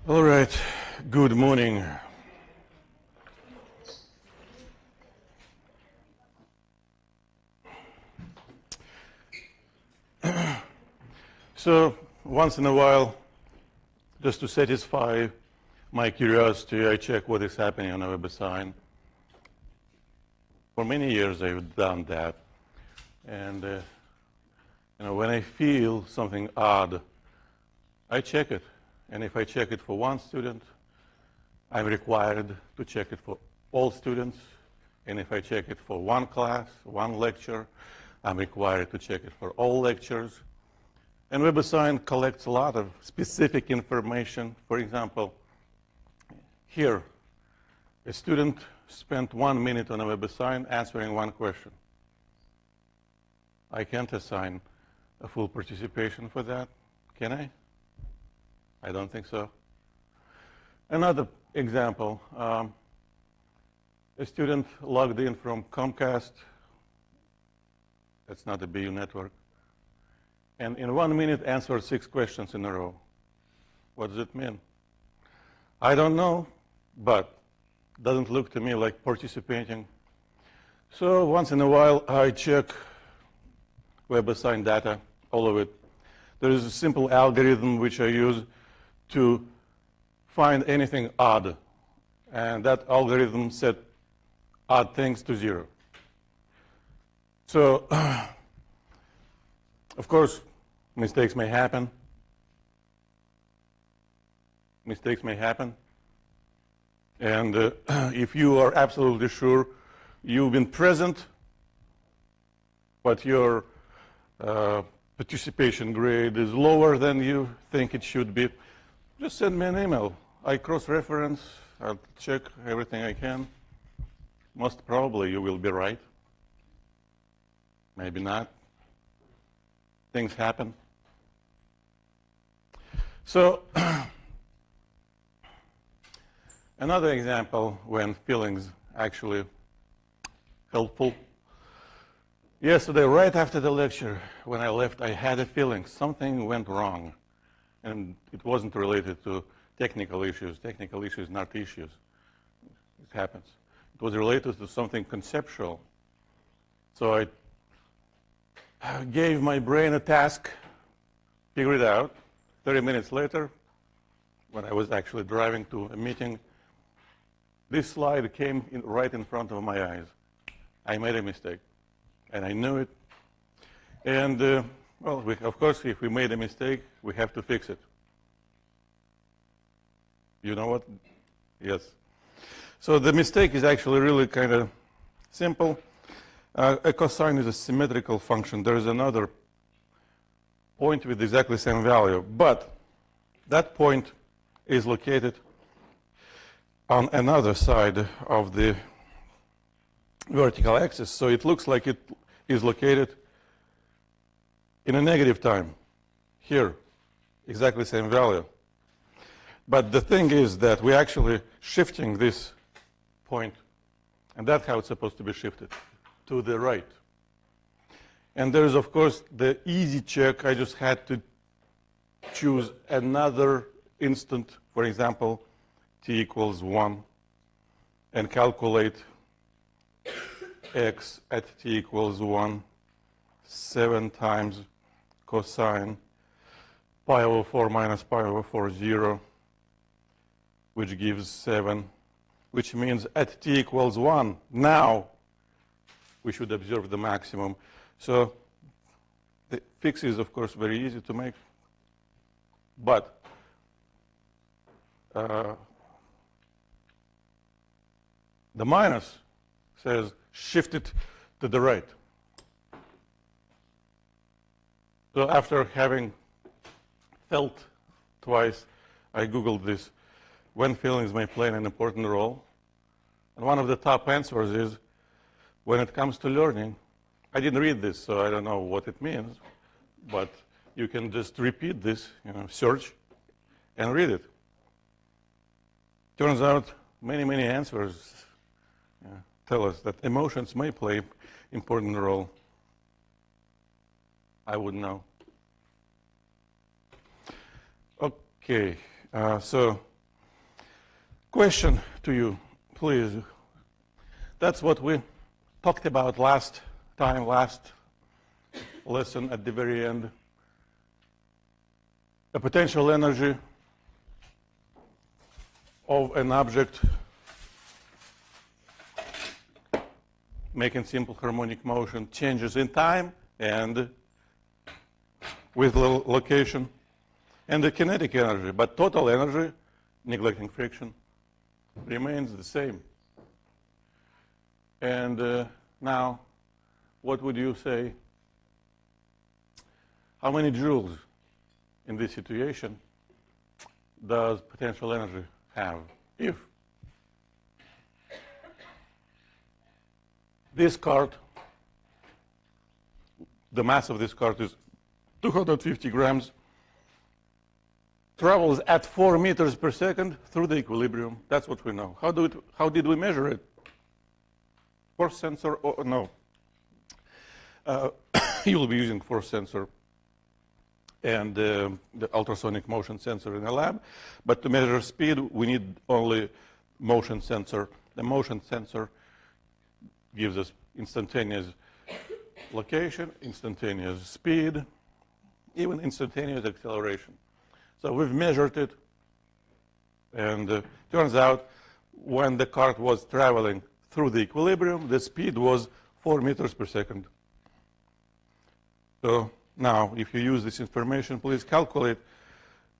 All right, good morning. So once in a while, just to satisfy my curiosity, I check what is happening on a WebAssign. For many years I've done that. And when I feel something odd, I check it. And if I check it for one student, I'm required to check it for all students. And if I check it for one class, one lecture, I'm required to check it for all lectures. And WebAssign collects a lot of specific information. For example, here, a student spent 1 minute on a WebAssign answering one question. I can't assign a full participation for that, can I? I don't think so. Another example, a student logged in from Comcast. That's not a BU network. And in 1 minute answered 6 questions in a row. What does it mean? I don't know, but it doesn't look to me like participating. So once in a while, I check WebAssign data, all of it. There is a simple algorithm which I use to find anything odd. And that algorithm set odd things to 0. So, of course, mistakes may happen. Mistakes may happen. And if you are absolutely sure you've been present, but your participation grade is lower than you think it should be, just send me an email. I cross-reference, I'll check everything I can. Most probably you will be right. Maybe not. Things happen. So, another example when feelings actually helpful. Yesterday, right after the lecture, when I left, I had a feeling something went wrong. And it wasn't related to technical issues. Technical issues, not issues. It happens. It was related to something conceptual. So I gave my brain a task, figure it out. 30 minutes later, when I was actually driving to a meeting, this slide came right in front of my eyes. I made a mistake, and I knew it. And well, of course, if we made a mistake, we have to fix it. You know what? Yes. So the mistake is actually really kind of simple. A cosine is a symmetrical function. There is another point with exactly the same value, but that point is located on another side of the vertical axis. So it looks like it is located in a negative time. Here, exactly the same value. But the thing is that we're actually shifting this point, and that's how it's supposed to be shifted, to the right. And there is, of course, the easy check. I just had to choose another instant, for example, t equals 1, and calculate x at t equals 1, 7 times cosine pi over 4 minus pi over 4, 0, which gives 7, which means at t equals 1, now we should observe the maximum. So the fix is, of course, very easy to make, but the minus says shift it to the right. So after having felt twice, I Googled this, when feelings may play an important role. And one of the top answers is, when it comes to learning, I didn't read this, so I don't know what it means, but you can just repeat this, search, and read it. Turns out many, many answers tell us that emotions may play an important role. I wouldn't know. Okay, so Question to you, please. That's what we talked about last lesson at the very end. The potential energy of an object making simple harmonic motion changes in time and with location, and the kinetic energy, but total energy, neglecting friction, remains the same. And now, what would you say? How many joules in this situation does potential energy have if this cart, the mass of this cart is 250 grams, travels at 4 meters per second through the equilibrium? That's what we know. How did we measure it? Force sensor or no? You will be using force sensor and the ultrasonic motion sensor in a lab. But to measure speed, we need only motion sensor. The motion sensor gives us instantaneous location, instantaneous speed, even instantaneous acceleration. So we've measured it, and turns out when the cart was traveling through the equilibrium, the speed was 4 meters per second. So now, if you use this information, please calculate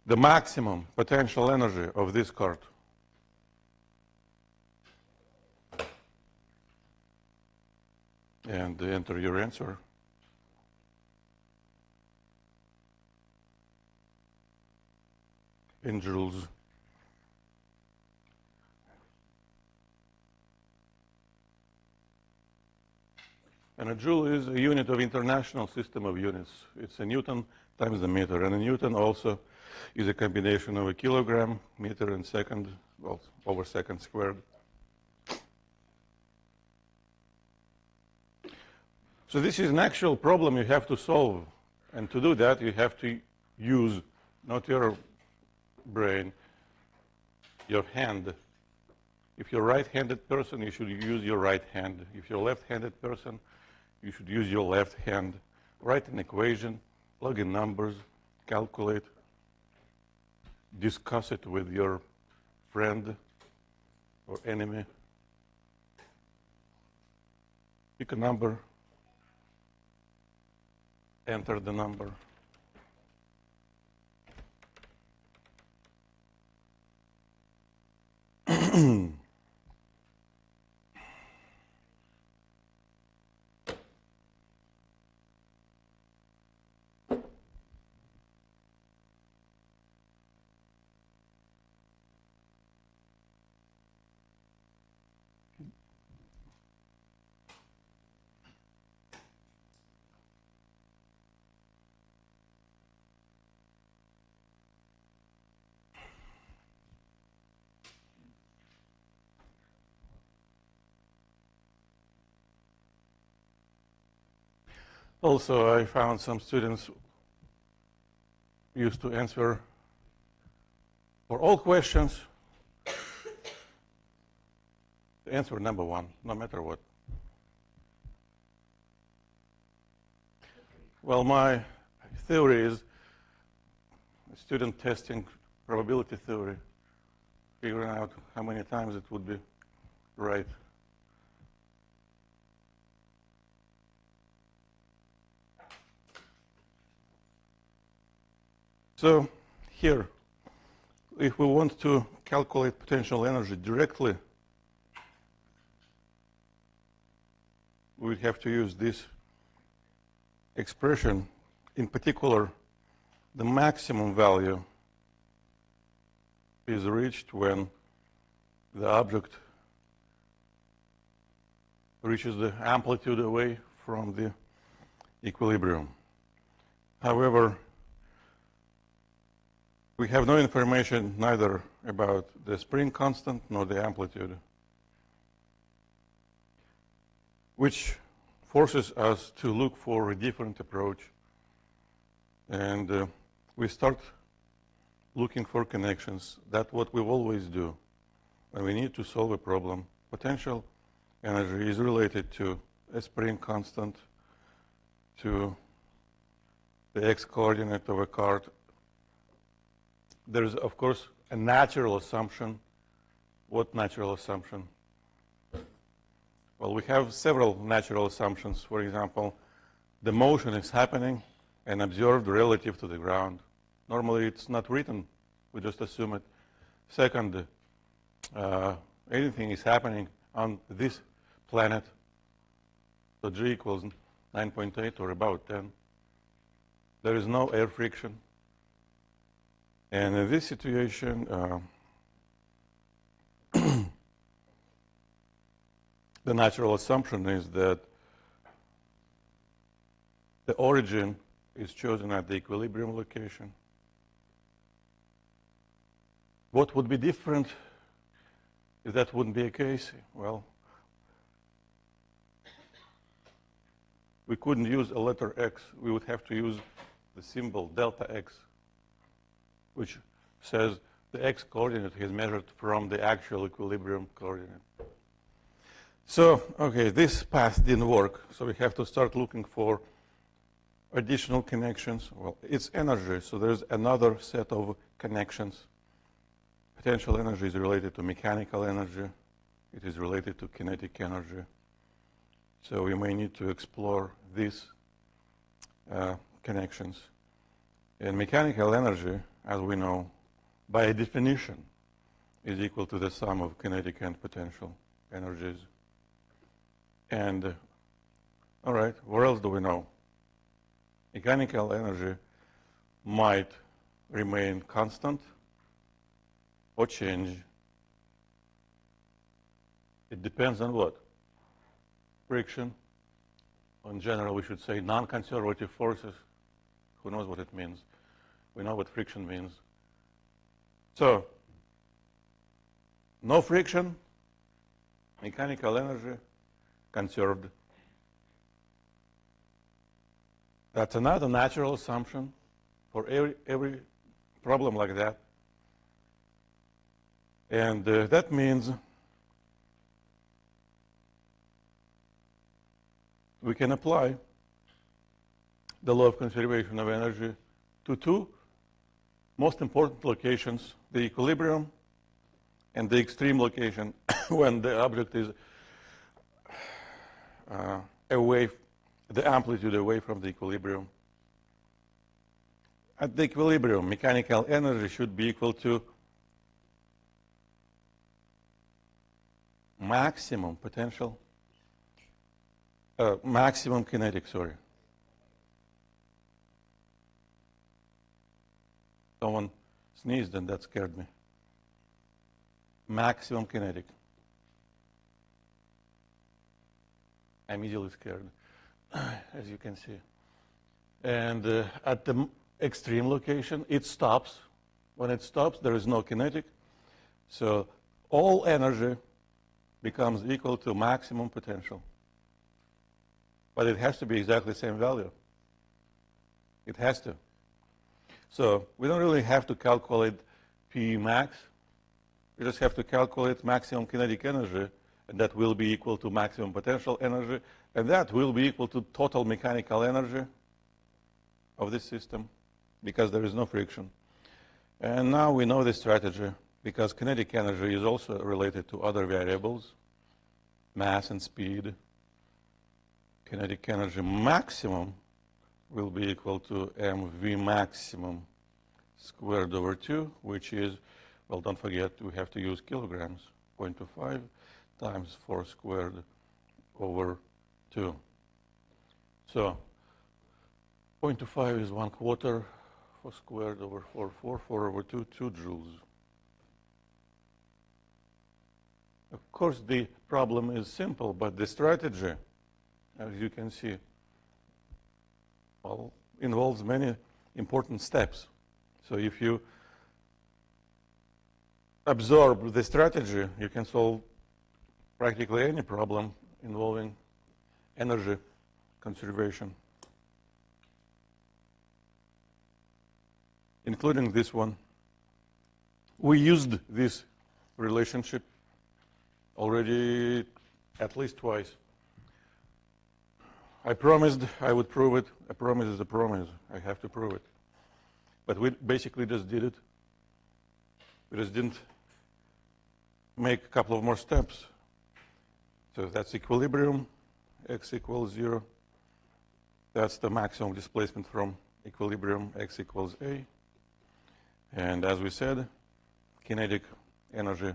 the maximum potential energy of this cart. And enter your answer. In joules. And a joule is a unit of international system of units. It's a Newton times the meter. And a Newton also is a combination of a kilogram, meter, and second, well, over second squared. So this is an actual problem you have to solve. And to do that, you have to use not your brain, your hand. If you're a right-handed person, you should use your right hand. If you're a left-handed person, you should use your left hand. Write an equation, plug in numbers, calculate, discuss it with your friend or enemy. Pick a number, enter the number. Also, I found some students used to answer for all questions, answer number one, no matter what. Well, my theory is student testing probability theory, figuring out how many times it would be right. So here, if we want to calculate potential energy directly, we would have to use this expression. In particular, the maximum value is reached when the object reaches the amplitude away from the equilibrium. However, we have no information neither about the spring constant nor the amplitude, which forces us to look for a different approach. And we start looking for connections. That's what we always do. when we need to solve a problem. Potential energy is related to a spring constant, to the x-coordinate of a card. There is, of course, a natural assumption. What natural assumption? Well, we have several natural assumptions. For example, the motion is happening and observed relative to the ground. Normally, it's not written. We just assume it. Second, anything is happening on this planet. So G equals 9.8 or about 10. There is no air friction. And in this situation, the natural assumption is that the origin is chosen at the equilibrium location. What would be different if that wouldn't be a case? Well, we couldn't use a letter x. We would have to use the symbol delta x, which says the x-coordinate is measured from the actual equilibrium coordinate. So, okay, this path didn't work, so we have to start looking for additional connections. Well, it's energy, so there's another set of connections. Potential energy is related to mechanical energy. It is related to kinetic energy. So we may need to explore these connections. And mechanical energy, as we know, by definition, is equal to the sum of kinetic and potential energies. And, all right, what else do we know? Mechanical energy might remain constant or change. It depends on what? Friction. In general, we should say non-conservative forces. Who knows what it means? We know what friction means. So, no friction, mechanical energy conserved. That's another natural assumption for every problem like that. And that means we can apply the law of conservation of energy to two most important locations, the equilibrium and the extreme location when the object is away, the amplitude away from the equilibrium. At the equilibrium, mechanical energy should be equal to maximum potential, maximum kinetic, sorry. Someone sneezed and that scared me. Maximum kinetic. I'm easily scared, as you can see. And at the extreme location, it stops. When it stops, there is no kinetic. So all energy becomes equal to maximum potential. But it has to be exactly the same value. It has to. So we don't really have to calculate P max. We just have to calculate maximum kinetic energy, and that will be equal to maximum potential energy, and that will be equal to total mechanical energy of this system, because there is no friction. And now we know this strategy, because kinetic energy is also related to other variables, mass and speed. Kinetic energy maximum will be equal to mv maximum squared over 2, which is, well, don't forget, we have to use kilograms, 0.25 times 4 squared over 2. So 0.25 is 1/4, 4 squared over 4 over 2, 2 joules. Of course, the problem is simple, but the strategy, as you can see, well, involves many important steps. So if you absorb the strategy, you can solve practically any problem involving energy conservation, including this one. We used this relationship already at least twice. I promised I would prove it. A promise is a promise. I have to prove it. But we basically just did it. We just didn't make a couple of more steps. So that's equilibrium, x equals 0. That's the maximum displacement from equilibrium, x equals a. And as we said, kinetic energy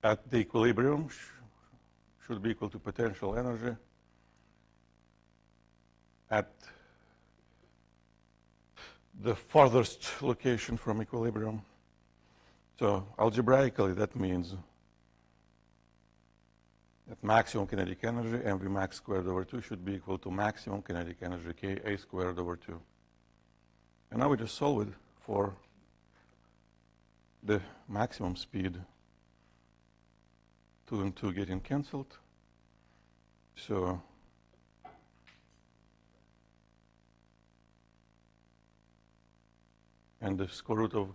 at the equilibrium should be equal to potential energy at the farthest location from equilibrium. So algebraically, that means that maximum kinetic energy, mv max squared over 2, should be equal to maximum kinetic energy, Ka squared over 2. And now we just solve it for the maximum speed. 2 and 2 getting cancelled. So and the square root of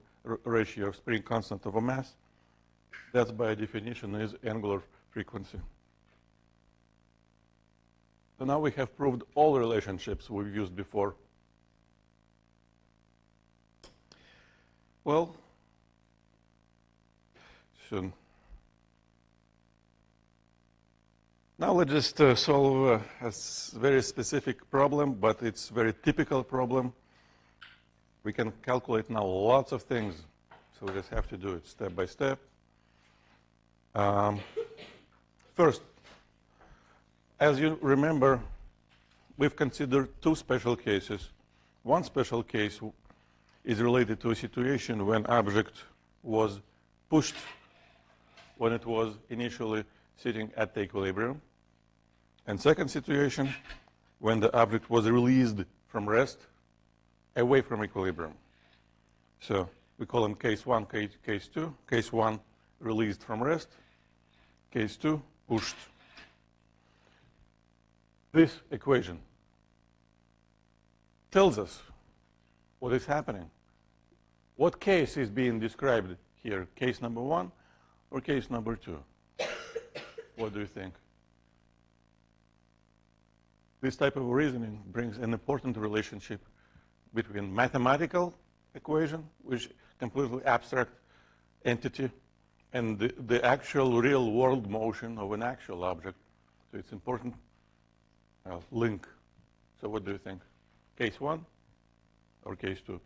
ratio of spring constant over mass, that's by definition is angular frequency. So now we have proved all relationships we've used before. Well, so now let's just solve a very specific problem, but it's a very typical problem. We can calculate now lots of things, so we just have to do it step by step. First, as you remember, we've considered two special cases. One special case is related to a situation when object was pushed when it was initially sitting at the equilibrium. And second situation, when the object was released from rest away from equilibrium. So we call them case 1, case 2. Case 1, released from rest. Case 2, pushed. This equation tells us what is happening. What case is being described here? Case number 1 or case number 2? What do you think? This type of reasoning brings an important relationship between mathematical equation, which is completely abstract entity, and the actual real world motion of an actual object. So it's important link. So what do you think? Case 1 or case 2?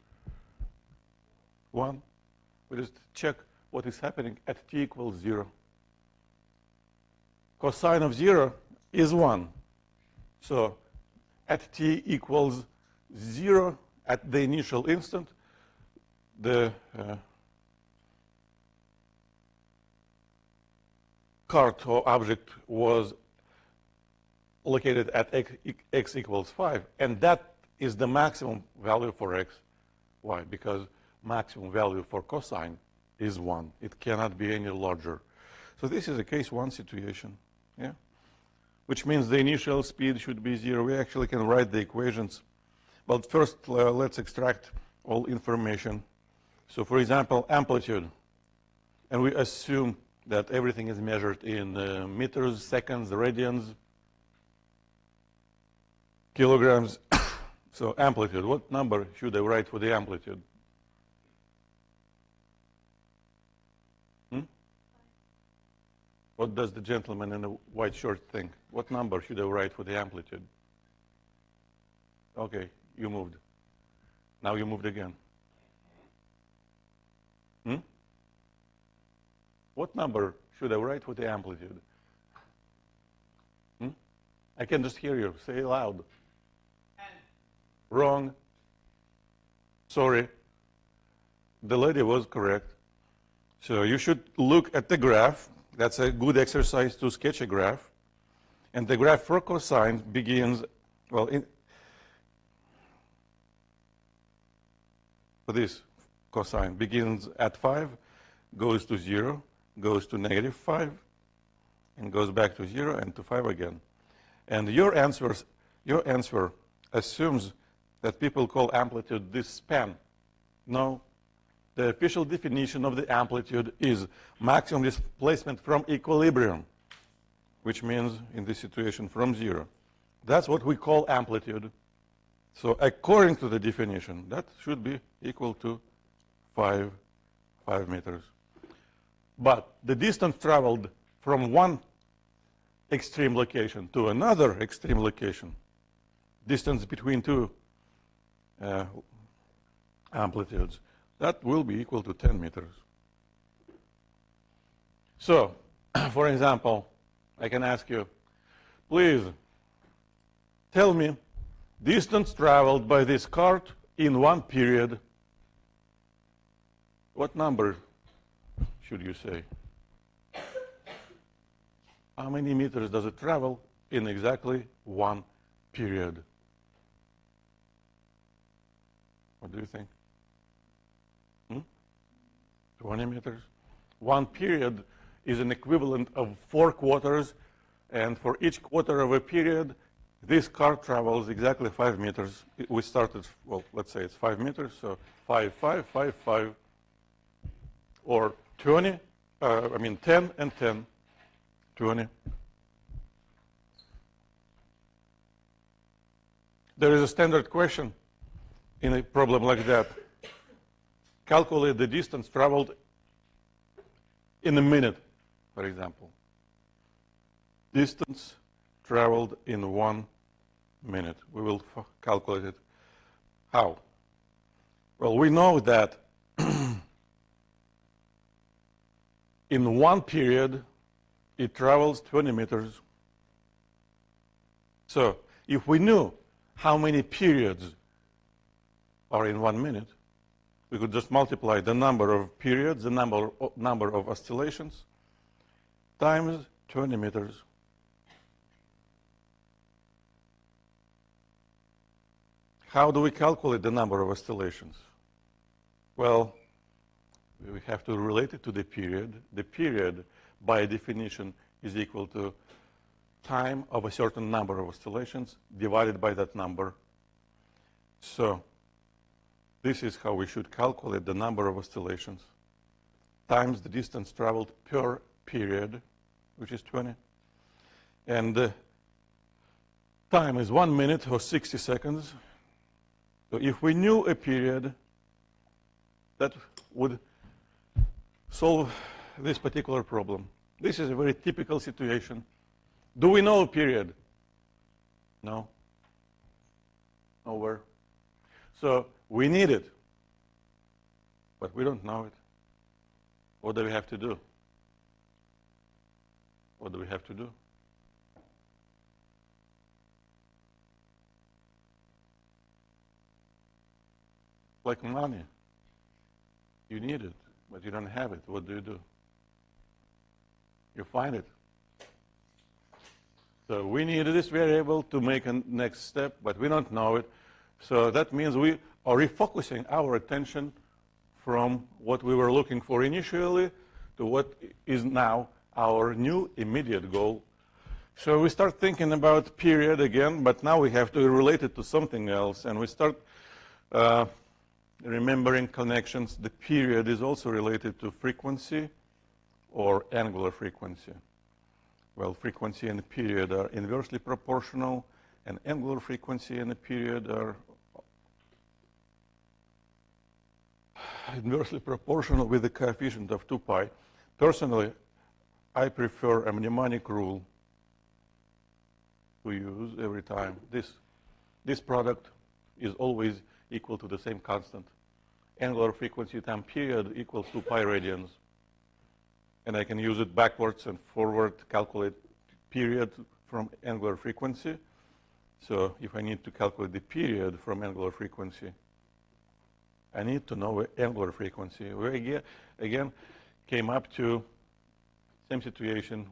1. We just check what is happening at t equals 0. Cosine of 0 is 1. So at t equals 0, at the initial instant, the cart or object was located at x equals 5, and that is the maximum value for x. Why? Because maximum value for cosine is 1. It cannot be any larger. So this is a case 1 situation, yeah? Which means the initial speed should be 0. We actually can write the equations. But first, let's extract all information. So for example, amplitude. And we assume that everything is measured in meters, seconds, radians, kilograms. So amplitude, what number should I write for the amplitude? What does the gentleman in the white shirt think? What number should I write for the amplitude? Okay, you moved. Now you moved again. What number should I write for the amplitude? I can just hear you. Say it loud. 10. Wrong. Sorry. The lady was correct. So you should look at the graph. That's a good exercise to sketch a graph. And the graph for cosine begins, well, for this cosine begins at 5, goes to 0, goes to -5, and goes back to 0 and to 5 again. And your answer assumes that people call amplitude this span. No, the official definition of the amplitude is maximum displacement from equilibrium, which means in this situation from 0. That's what we call amplitude. So according to the definition, that should be equal to 5 meters. But the distance traveled from one extreme location to another extreme location, distance between two amplitudes, that will be equal to 10 meters. So, for example, I can ask you, please tell me distance traveled by this cart in one period. What number should you say? How many meters does it travel in exactly one period? What do you think? 20 meters? One period is an equivalent of 4 quarters, and for each quarter of a period, this car travels exactly 5 meters. We started, well, let's say it's 5 meters, so 5, 5, 5, 5, or 20, 10 and 10, 20. There is a standard question in a problem like that. Calculate the distance traveled in a minute, for example. Distance traveled in 1 minute. We will calculate it. How? Well, we know that in one period, it travels 20 meters. So if we knew how many periods are in 1 minute, we could just multiply the number of periods, the number of oscillations, times 20 meters. How do we calculate the number of oscillations? Well, we have to relate it to the period. The period, by definition, is equal to time of a certain number of oscillations divided by that number. So this is how we should calculate the number of oscillations times the distance traveled per period, which is 20. And time is 1 minute or 60 seconds. So if we knew a period, that would solve this particular problem. This is a very typical situation. Do we know a period? No. Nowhere. So we need it, but we don't know it. What do we have to do? What do we have to do? Like money. You need it, but you don't have it. What do? You find it. So we need this variable to make a next step, but we don't know it. So that means we are refocusing our attention from what we were looking for initially to what is now our new immediate goal. So we start thinking about period again, but now we have to relate it to something else, and we start remembering connections. The period is also related to frequency or angular frequency. Well, frequency and period are inversely proportional, and angular frequency and the period are inversely proportional with the coefficient of 2 pi. Personally, I prefer a mnemonic rule to use every time. This product is always equal to the same constant. Angular frequency times period equals 2 pi radians. And I can use it backwards and forward to calculate period from angular frequency. So if I need to calculate the period from angular frequency, I need to know angular frequency. We again came up to same situation.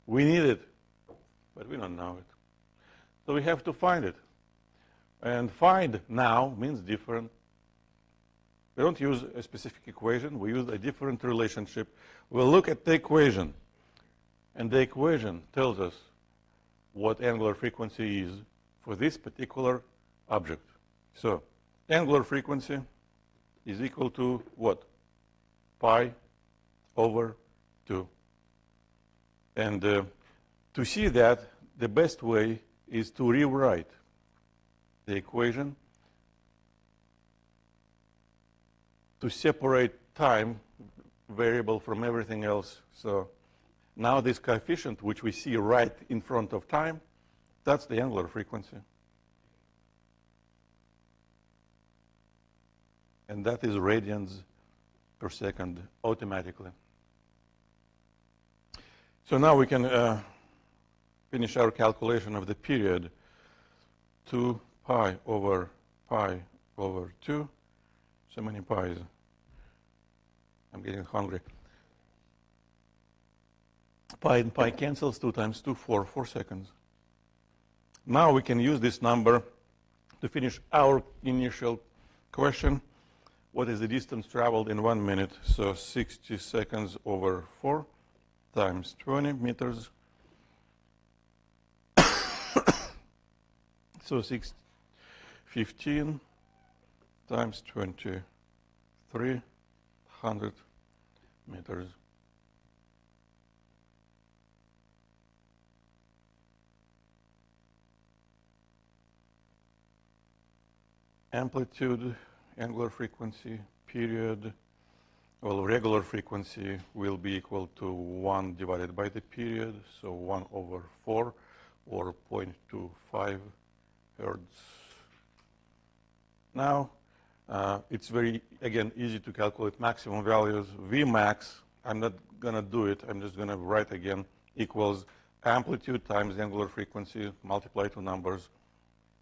We need it, but we don't know it. So we have to find it. And find now means different. We don't use a specific equation. We use a different relationship. We'll look at the equation. And the equation tells us what angular frequency is for this particular object. So angular frequency is equal to what? pi over 2. And to see that, the best way is to rewrite the equation to separate time variable from everything else. So now this coefficient, which we see right in front of time, that's the angular frequency. And that is radians per second automatically. So now we can finish our calculation of the period. 2 pi over 2. So many pi's. I'm getting hungry. Pi and pi cancels. 2 times 2, 4 seconds. Now we can use this number to finish our initial question. What is the distance traveled in 1 minute? So 60 seconds over 4 times 20 meters. So 15 times 20, 300 meters. Amplitude, angular frequency, period, well, regular frequency will be equal to 1 divided by the period, so 1 over 4, or 0.25 hertz. Now, it's very, again, easy to calculate maximum values. Vmax, I'm not going to do it. I'm just going to write again, equals amplitude times angular frequency, multiply two numbers.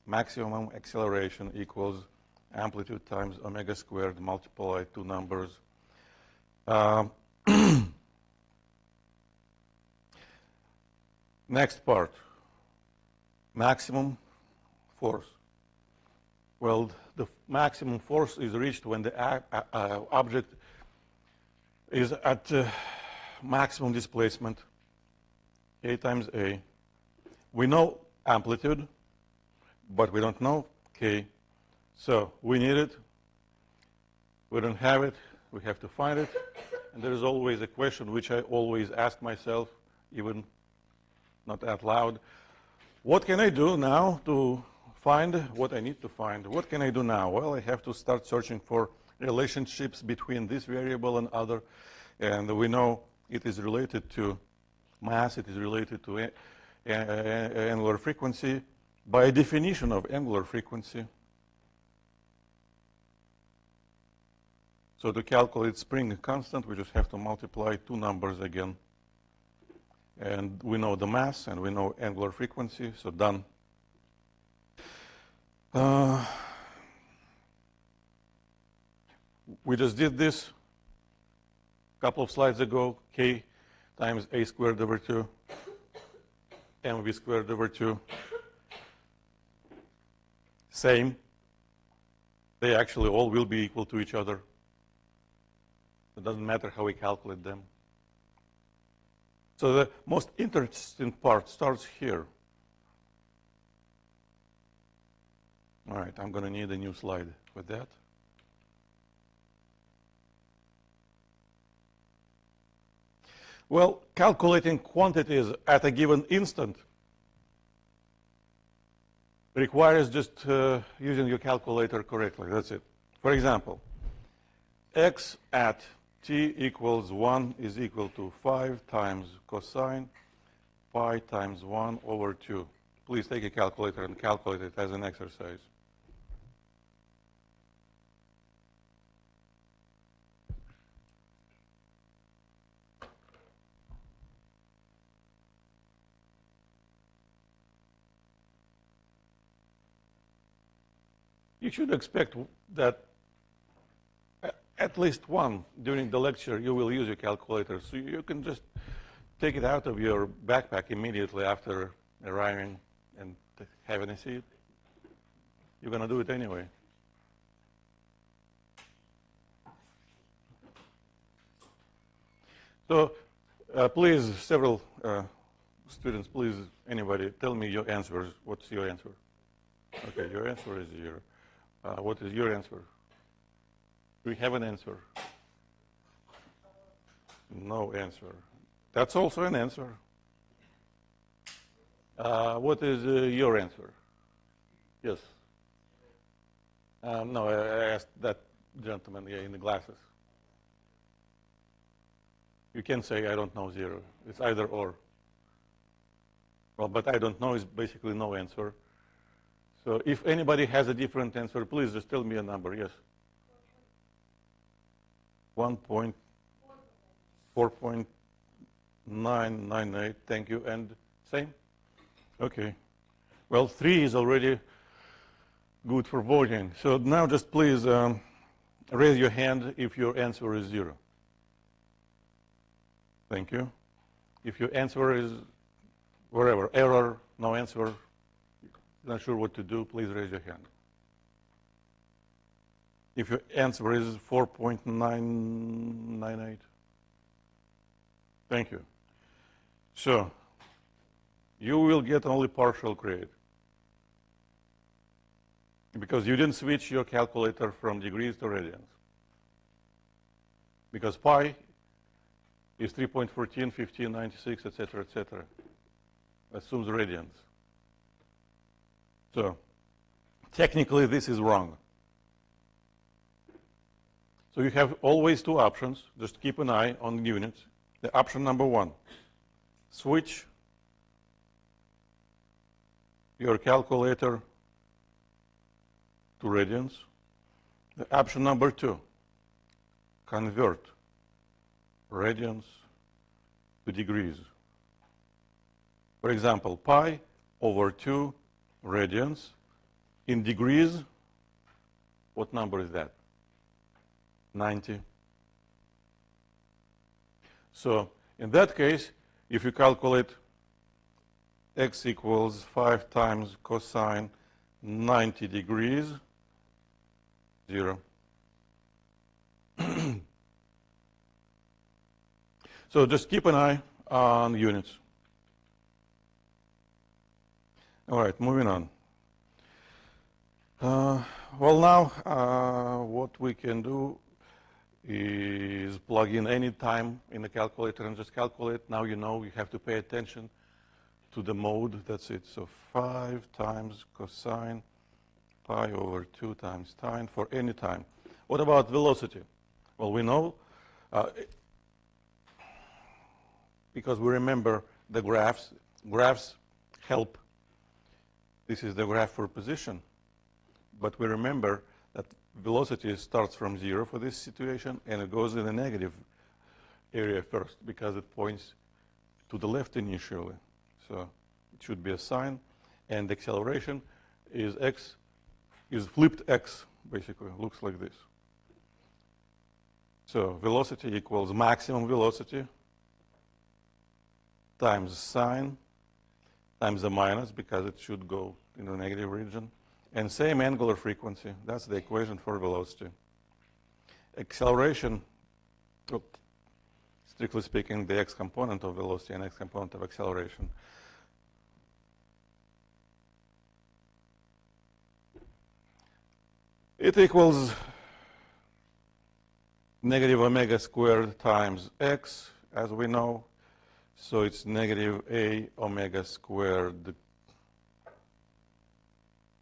Maximum acceleration equals amplitude times omega squared, multiply two numbers. Next part, maximum force. Well, the maximum force is reached when the object is at maximum displacement, A times A. We know amplitude, but we don't know K. So we need it. We don't have it. We have to find it. And there is always a question which I always ask myself, even not out loud. What can I do now to find what I need to find? What can I do now? Well, I have to start searching for relationships between this variable and other. And we know it is related to mass. It is related to angular frequency. By definition of angular frequency, so to calculate spring constant, we just have to multiply two numbers again. And we know the mass, and we know angular frequency, so done. We just did this a couple of slides ago. K times A squared over 2, mv squared over 2. Same. They actually all will be equal to each other. It doesn't matter how we calculate them. So the most interesting part starts here. All right, I'm going to need a new slide with that. Well, calculating quantities at a given instant requires just using your calculator correctly. That's it. For example, x at t equals 1 is equal to 5 times cosine pi times 1 over 2. Please take a calculator and calculate it as an exercise. You should expect that at least one during the lecture you will use your calculator, so you can just take it out of your backpack immediately after arriving and having a seat. You're going to do it anyway. So please, several students, please, anybody, tell me your answers. What's your answer? Okay, your answer is 0. What is your answer? Do we have an answer? No answer. That's also an answer. What is your answer? Yes. No, I asked that gentleman in the glasses. You can say, I don't know, 0. It's either or. Well, but I don't know is basically no answer. So if anybody has a different answer, please just tell me a number. Yes? 4.998. Thank you. And same? Okay. Well, 3 is already good for voting. So now just please raise your hand if your answer is 0. Thank you. If your answer is wherever, error, no answer, not sure what to do, please raise your hand. If your answer is 4.998, thank you. So you will get only partial credit because you didn't switch your calculator from degrees to radians. Because pi is 3.14, 15, 96, etc., etc. Assumes radians. So technically, this is wrong. So you have always 2 options. Just keep an eye on units. The option number 1, switch your calculator to radians. The option number 2, convert radians to degrees. For example, pi over 2 radians in degrees, what number is that? 90. So in that case, if you calculate x equals 5 times cosine 90 degrees, 0. So just keep an eye on units. All right, moving on. Well, now what we can do is plug in any time in the calculator and just calculate. Now you know you have to pay attention to the mode. That's it. So 5 times cosine pi over 2 times sine for any time. What about velocity? Well, we know because we remember the graphs. Graphs help. This is the graph for position. But we remember that velocity starts from 0 for this situation, and it goes in the negative area first because it points to the left initially. So it should be a sign, and the acceleration is x, is flipped x, basically. It looks like this. So velocity equals maximum velocity times sine times the minus, because it should go in the negative region, and same angular frequency. That's the equation for velocity. Acceleration, strictly speaking, the x component of velocity and x component of acceleration. It equals negative omega squared times x, as we know. So it's negative a omega squared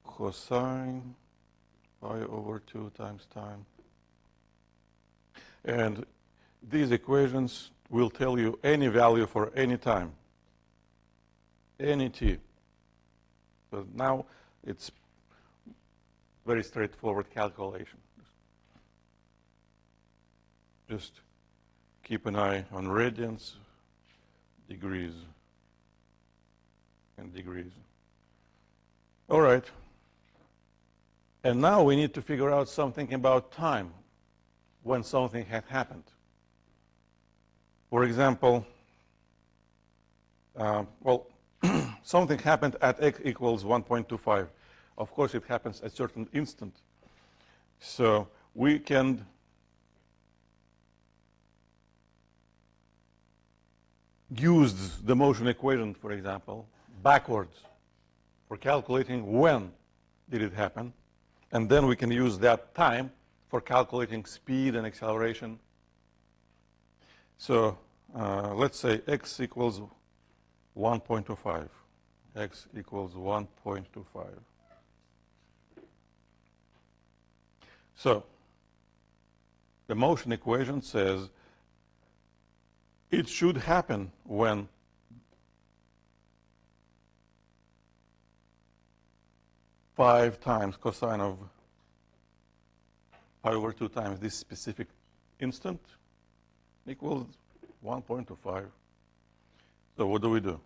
cosine pi over 2 times time. And these equations will tell you any value for any time, any t. So now it's very straightforward calculation. Just keep an eye on radians, degrees, and degrees. All right. And now we need to figure out something about time when something had happened. For example, well, something happened at x equals 1.25. Of course, it happens at a certain instant. So we can use the motion equation, for example, backwards for calculating when did it happen. And then we can use that time for calculating speed and acceleration. So let's say x equals 1.25. X equals 1.25. So the motion equation says it should happen when five times cosine of pi over 2 times this specific instant equals 1.25. So what do?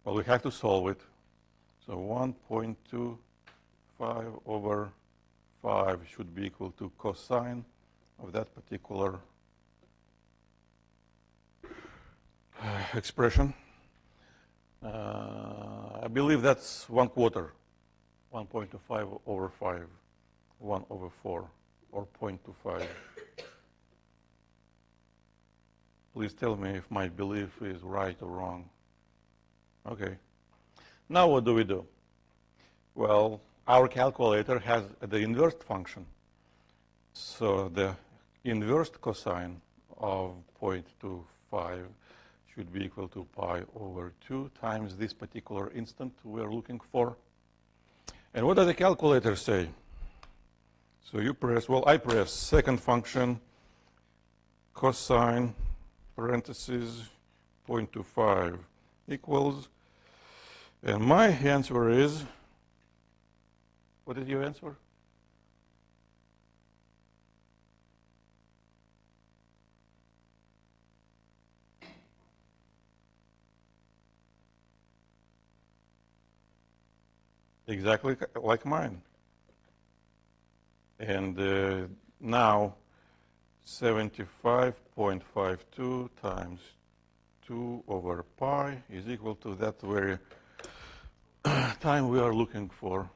Well, we have to solve it. So 1.25 over 5 should be equal to cosine of that particular expression. I believe that's 1/4. 1.25 over 5, 1 over 4, or 0.25. Please tell me if my belief is right or wrong. Okay. Now what do? Well, our calculator has the inverse function. So the inverse cosine of 0.25 should be equal to pi over 2 times this particular instant we're looking for. And what does the calculator say? So you press, well, I press second function, cosine, parentheses, 0.25 equals, and my answer is, what is your answer? Exactly like mine. And now 75.52 times 2 over pi is equal to that very time we are looking for.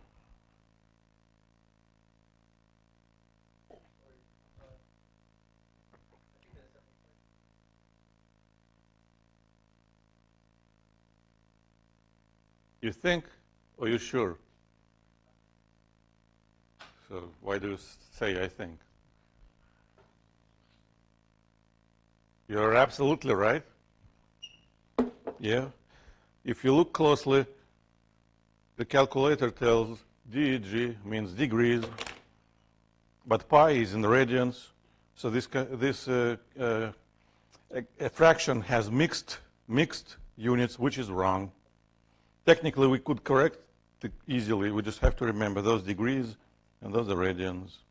You think, or you sure? So why do you say I think? You're absolutely right. Yeah. If you look closely, the calculator tells DEG means degrees, but pi is in radians. So this a fraction has mixed units, which is wrong. Technically, we could correct it easily. We just have to remember those degrees and those are radians.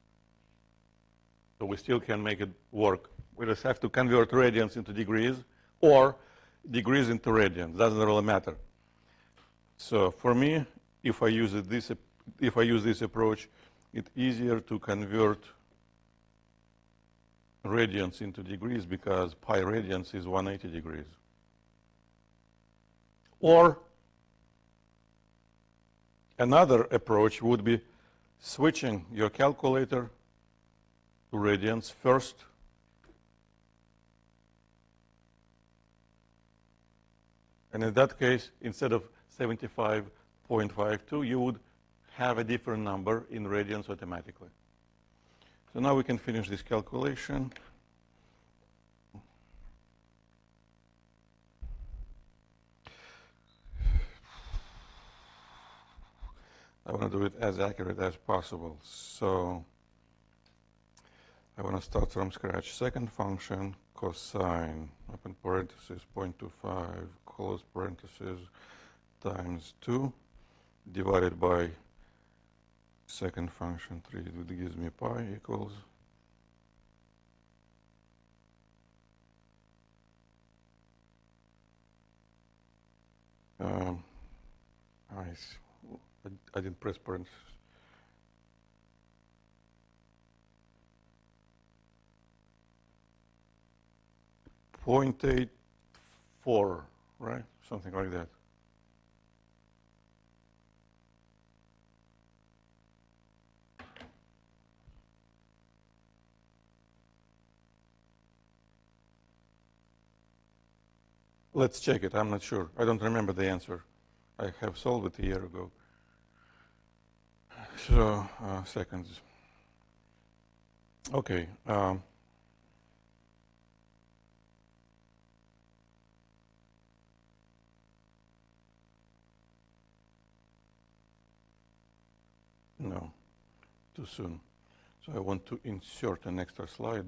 So we still can make it work. We just have to convert radians into degrees or degrees into radians. Doesn't really matter. So for me, if I use this approach, it's easier to convert radians into degrees because pi radians is 180 degrees. Or another approach would be switching your calculator to radians first, and in that case, instead of 75.52, you would have a different number in radians automatically. So now we can finish this calculation. I want to do it as accurate as possible. So I want to start from scratch. Second function, cosine, open parenthesis, 0.25, close parenthesis, times 2, divided by second function, 3, it gives me pi equals I didn't press parentheses. .84, right? Something like that. Let's check it. I'm not sure. I don't remember the answer. I have solved it a year ago. So, seconds. Okay. No, too soon. So I want to insert an extra slide.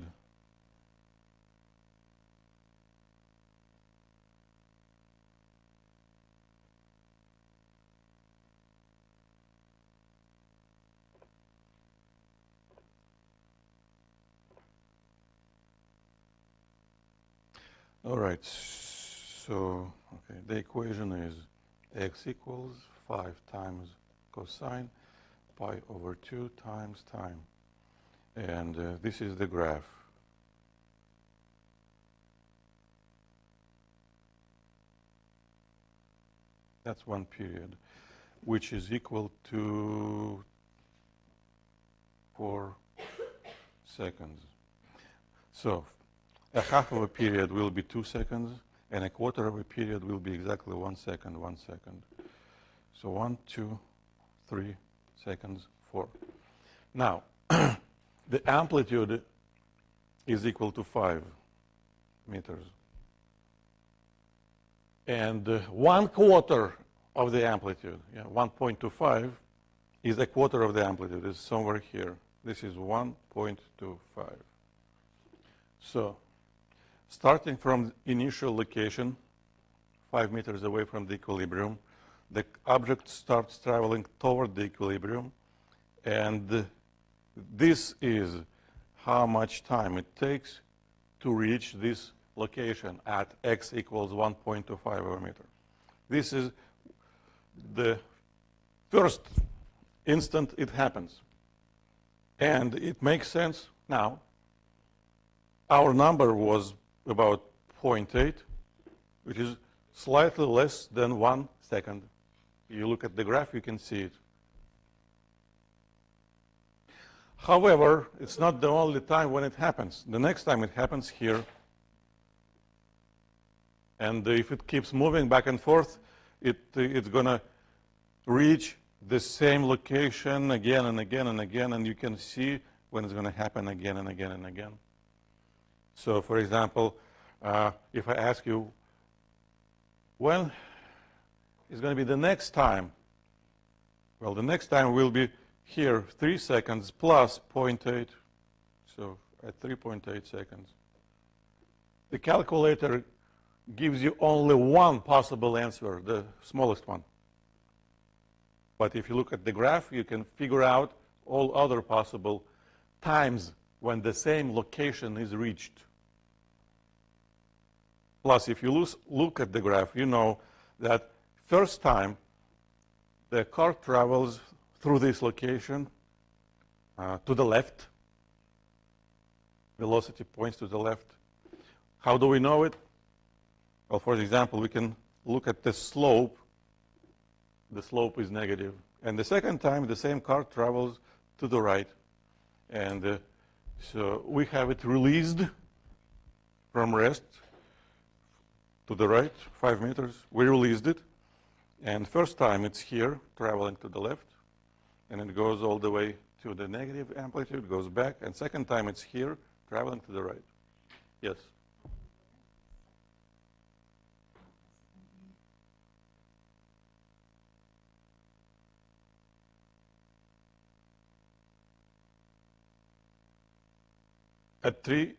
All right, so okay, the equation is x equals 5 times cosine pi over 2 times time. And this is the graph. That's one period, which is equal to 4 seconds. So a half of a period will be 2 seconds, and a quarter of a period will be exactly 1 second, 1 second. So 1, 2, 3 seconds, 4. Now, the amplitude is equal to 5 meters. And 1/4 of the amplitude, 1.25, is a quarter of the amplitude. It's somewhere here. This is 1.25. So starting from initial location, 5 meters away from the equilibrium, the object starts traveling toward the equilibrium, and this is how much time it takes to reach this location at x equals 1.25 of a meter. This is the first instant it happens. And it makes sense now. Our number was about 0.8, which is slightly less than 1 second. You look at the graph, you can see it. However, it's not the only time when it happens. The next time it happens here. And if it keeps moving back and forth, it's going to reach the same location again and again and again, and you can see when it's going to happen again and again and again. So, for example, if I ask you, when is going to be the next time? Well, the next time will be here, 3 seconds plus 0.8, so at 3.8 seconds. The calculator gives you only one possible answer, the smallest one. But if you look at the graph, you can figure out all other possible times when the same location is reached. Plus, if you look at the graph, you know that first time the car travels through this location to the left. Velocity points to the left. How do we know it? Well, for example, we can look at the slope. The slope is negative. And the second time, the same car travels to the right. And so we have it released from rest to the right, 5 meters. We released it. And first time it's here, traveling to the left. And it goes all the way to the negative amplitude, goes back. And second time it's here, traveling to the right. Yes? At t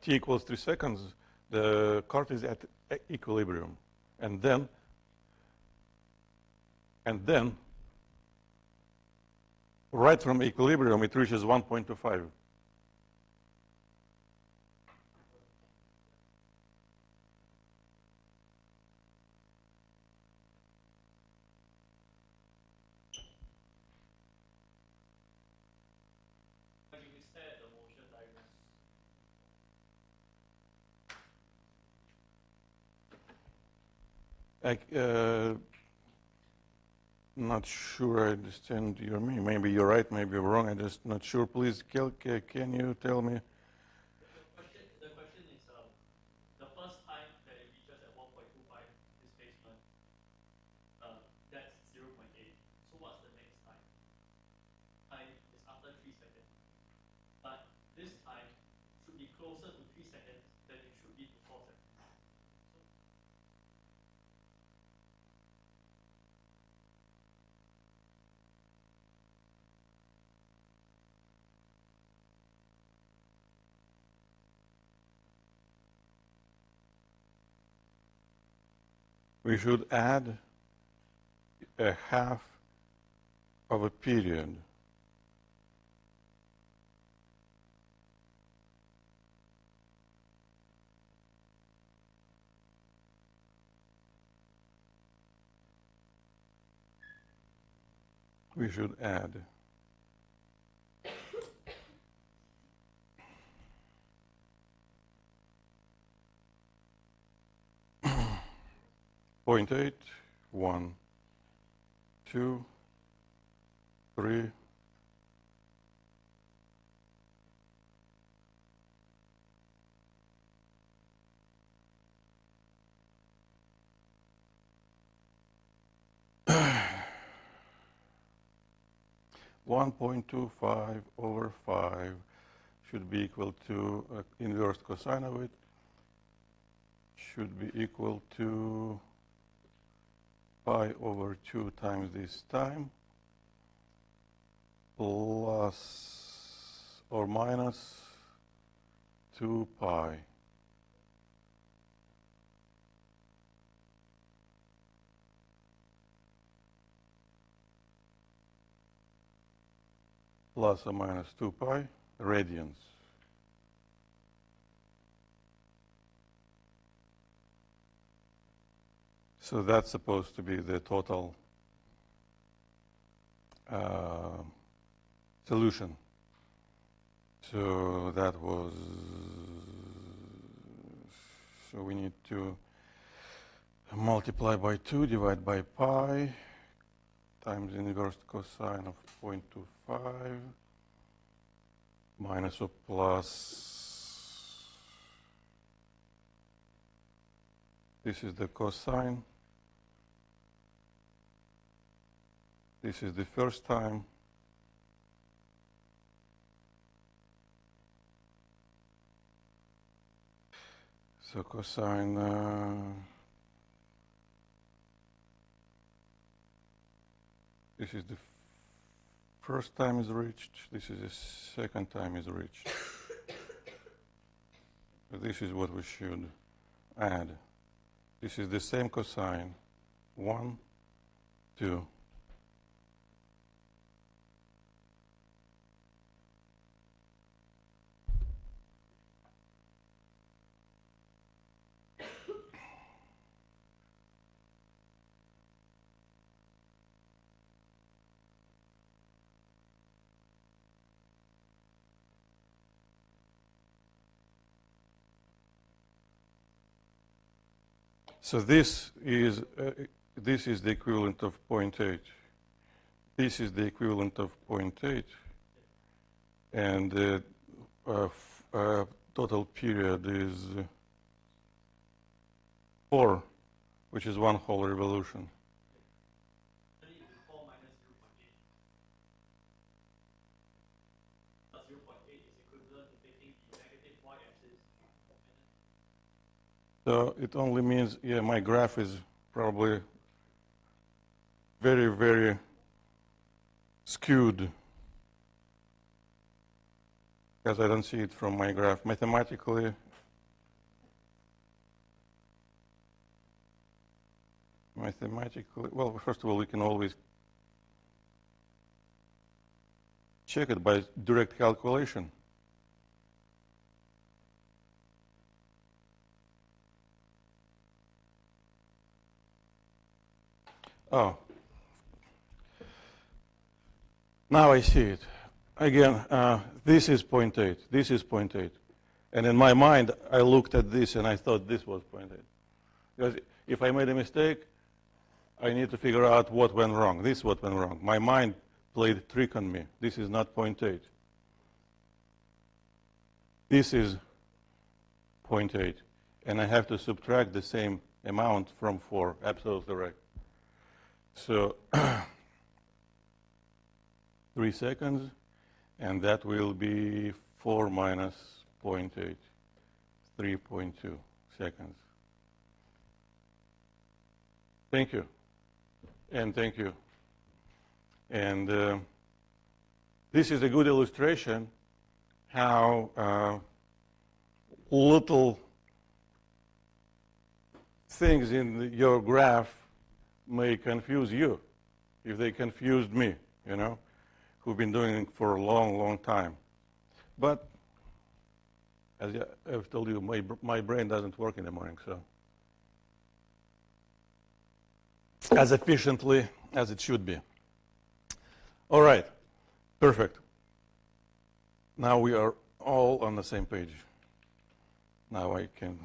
equals 3 seconds, the car is at equilibrium. And then, right from equilibrium, it reaches 1.25. Not sure I understand your meaning. Maybe you're right, maybe you're wrong. I'm just not sure. Please, can you tell me? The question is, the first time that it reaches at 1.25 displacement, that's 0.8. So what's the next time? Time is after 3 seconds. But this time should be closer to 3 seconds than it should be to 4 seconds. we should add a half of a period. We should add 0.8, 1, 2, 3, 1.25 over 5 should be equal to inverse cosine of it, should be equal to pi over 2 times this time, plus or minus 2 pi. Plus or minus 2 pi radians. So that's supposed to be the total solution. So that was, so we need to multiply by 2, divide by pi, times inverse cosine of 0.25, minus or plus, this is the cosine, this is the first time, so cosine, this is the first time is reached, this is the second time is reached. So this is what we should add. This is the same cosine, 1, 2. So this is the equivalent of 0.8. This is the equivalent of 0.8, and the total period is 4, which is 1 whole revolution. 4 minus 0.8. Plus 0.8 is equivalent to taking the negative y-axis. So it only means, yeah, my graph is probably very, very skewed because I don't see it from my graph. Mathematically, well, first of all, we can always check it by direct calculation. Oh, now I see it. Again, this is 0.8, this is 0.8. And in my mind, I looked at this and I thought this was 0.8. Because if I made a mistake, I need to figure out what went wrong. This is what went wrong. My mind played trick on me. This is not 0.8. This is 0.8. And I have to subtract the same amount from 4. Absolutely right. So 3 seconds, and that will be 4 minus 0.8, 3.2 seconds. Thank you, and thank you. And this is a good illustration how little things in your graph may confuse you, if they confused me, you know, who've been doing it for a long, long time. But as I've told you, my brain doesn't work in the morning, so as efficiently as it should be. All right, perfect. Now we are all on the same page. Now I can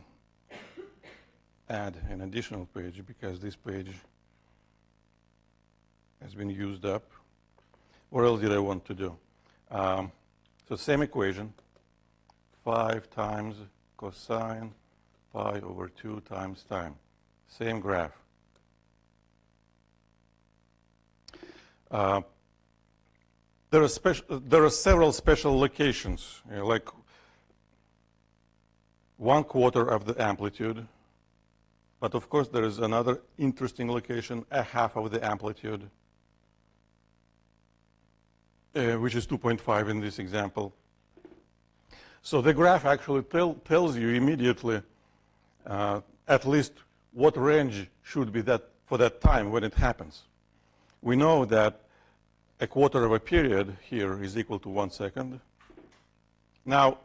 add an additional page because this page has been used up. What else did I want to do? So same equation, 5 times cosine pi over 2 times time. Same graph. There are several special locations, like 1/4 of the amplitude. But of course, there is another interesting location, 1/2 of the amplitude, which is 2.5 in this example. So the graph actually tells you immediately at least what range should be that for that time when it happens. We know that 1/4 of a period here is equal to 1 second. Now,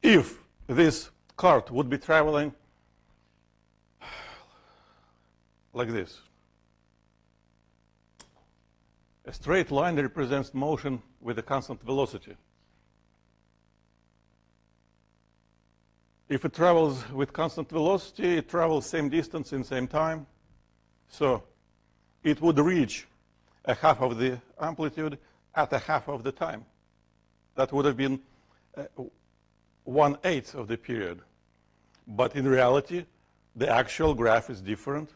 if this cart would be traveling like this, a straight line represents motion with a constant velocity. If it travels with constant velocity, it travels same distance in same time. So it would reach 1/2 of the amplitude at 1/2 of the time. That would have been 1/8 of the period. But in reality, the actual graph is different.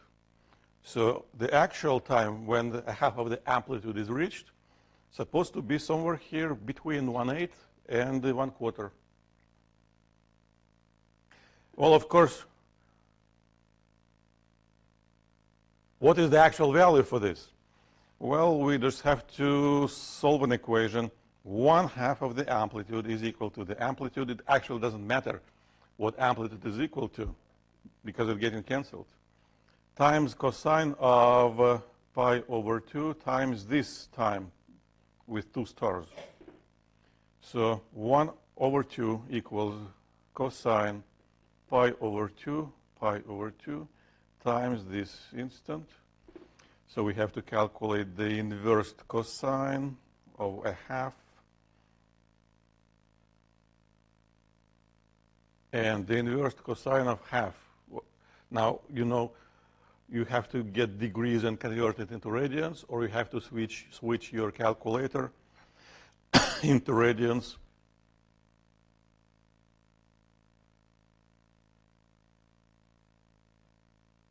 So the actual time when the 1/2 of the amplitude is reached is supposed to be somewhere here between 1/8 and 1/4. Well, of course, what is the actual value for this? Well, we just have to solve an equation. 1/2 of the amplitude is equal to the amplitude. It actually doesn't matter what amplitude is equal to because it's getting canceled. Times cosine of pi over 2 times this time with 2 stars. So 1/2 equals cosine pi over 2 times this instant. So we have to calculate the inverse cosine of 1/2. And the inverse cosine of 1/2. Now, you know, you have to get degrees and convert it into radians, or you have to switch your calculator into radians.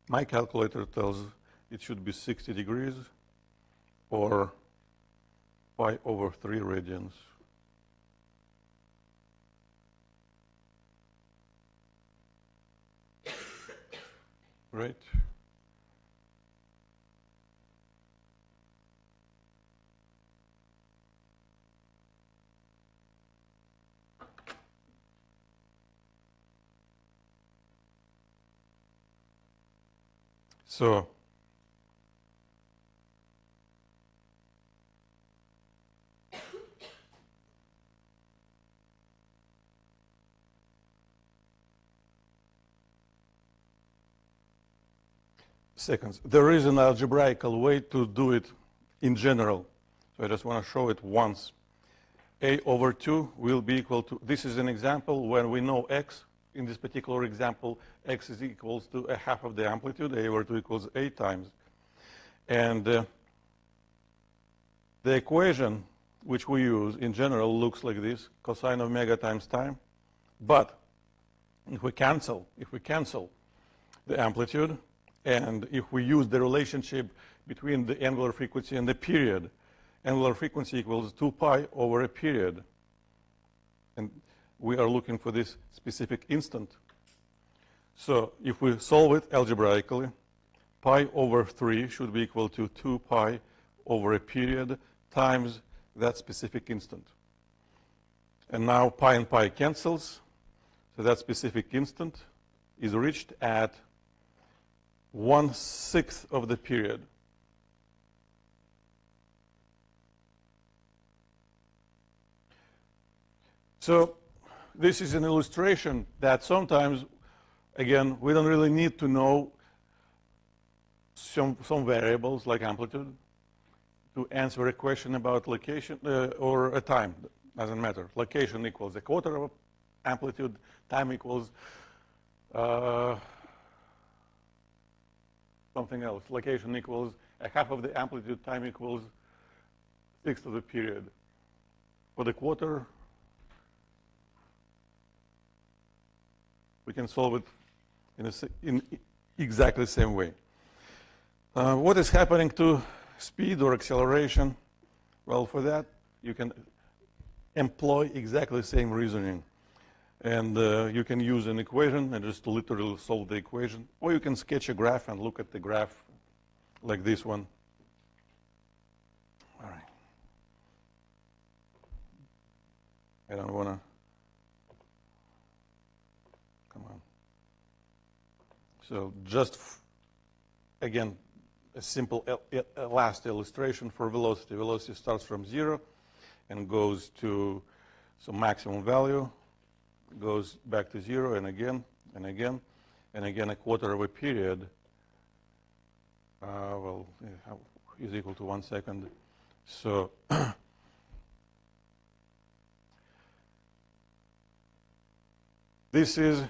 My calculator tells it should be 60 degrees or pi over 3 radians. Right? So seconds. There is an algebraical way to do it in general. So I just want to show it once. A over 2 will be equal to, this is an example when we know x. In this particular example, x is equals to 1/2 of the amplitude. A over 2 equals 8 times. And the equation which we use in general looks like this, cosine of omega times time. But if we cancel the amplitude, and if we use the relationship between the angular frequency and the period, angular frequency equals 2 pi over a period. And we are looking for this specific instant. So if we solve it algebraically, pi over 3 should be equal to 2 pi over a period times that specific instant. And now pi and pi cancels, so that specific instant is reached at 1/6 of the period. So this is an illustration that sometimes, again, we don't really need to know some variables like amplitude to answer a question about location or a time. Doesn't matter. Location equals 1/4 of amplitude. Time equals something else. Location equals 1/2 of the amplitude. Time equals 1/6 of the period. For the quarter, we can solve it in exactly the same way. What is happening to speed or acceleration? Well, for that, you can employ exactly the same reasoning. And you can use an equation and just literally solve the equation. Or you can sketch a graph and look at the graph like this one. All right. I don't want to. Come on. So just, again, a simple last illustration for velocity. Velocity starts from 0 and goes to some maximum value, goes back to 0 and again, and again, and again 1/4 of a period, is equal to 1 second. So this is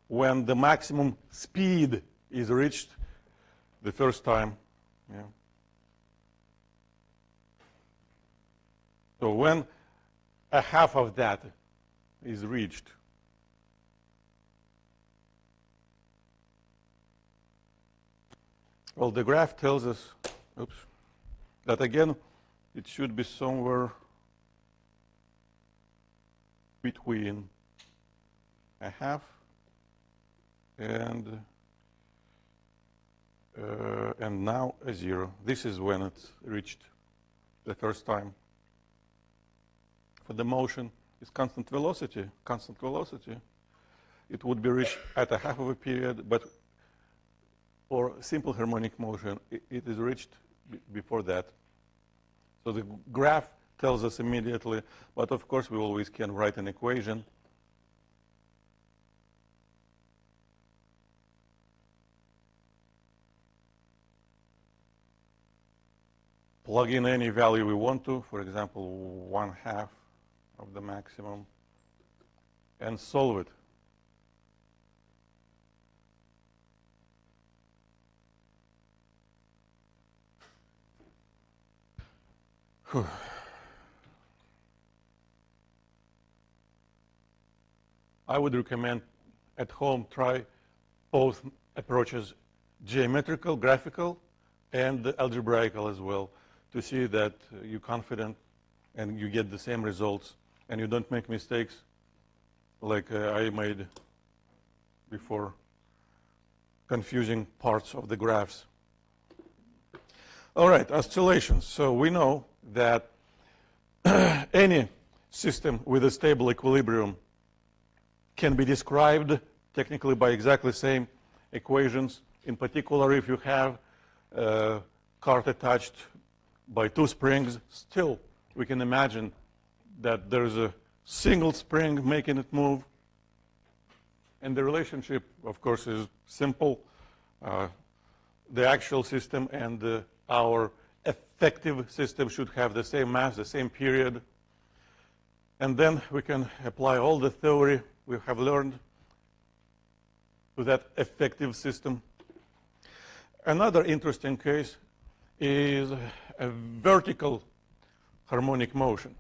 when the maximum speed is reached the first time. Yeah. So when 1/2 of that is reached, well, the graph tells us, that again, it should be somewhere between 1/2 and now a 0. This is when it's reached the first time. For the motion, it's constant velocity. Constant velocity, it would be reached at 1/2 of a period, but for simple harmonic motion, it is reached before that. So the graph tells us immediately, but of course we always can write an equation. Plug in any value we want to, for example, 1/2 of the maximum, and solve it. I would recommend at home try both approaches, geometrical, graphical, and algebraical as well, to see that you're confident and you get the same results and you don't make mistakes like I made before, confusing parts of the graphs. All right, oscillations. So we know that any system with a stable equilibrium can be described technically by exactly the same equations. In particular, if you have a cart attached by 2 springs, still we can imagine that there's a single spring making it move. And the relationship, of course, is simple. The actual system and our effective system should have the same mass, the same period. And then we can apply all the theory we have learned to that effective system. Another interesting case is a vertical harmonic motion.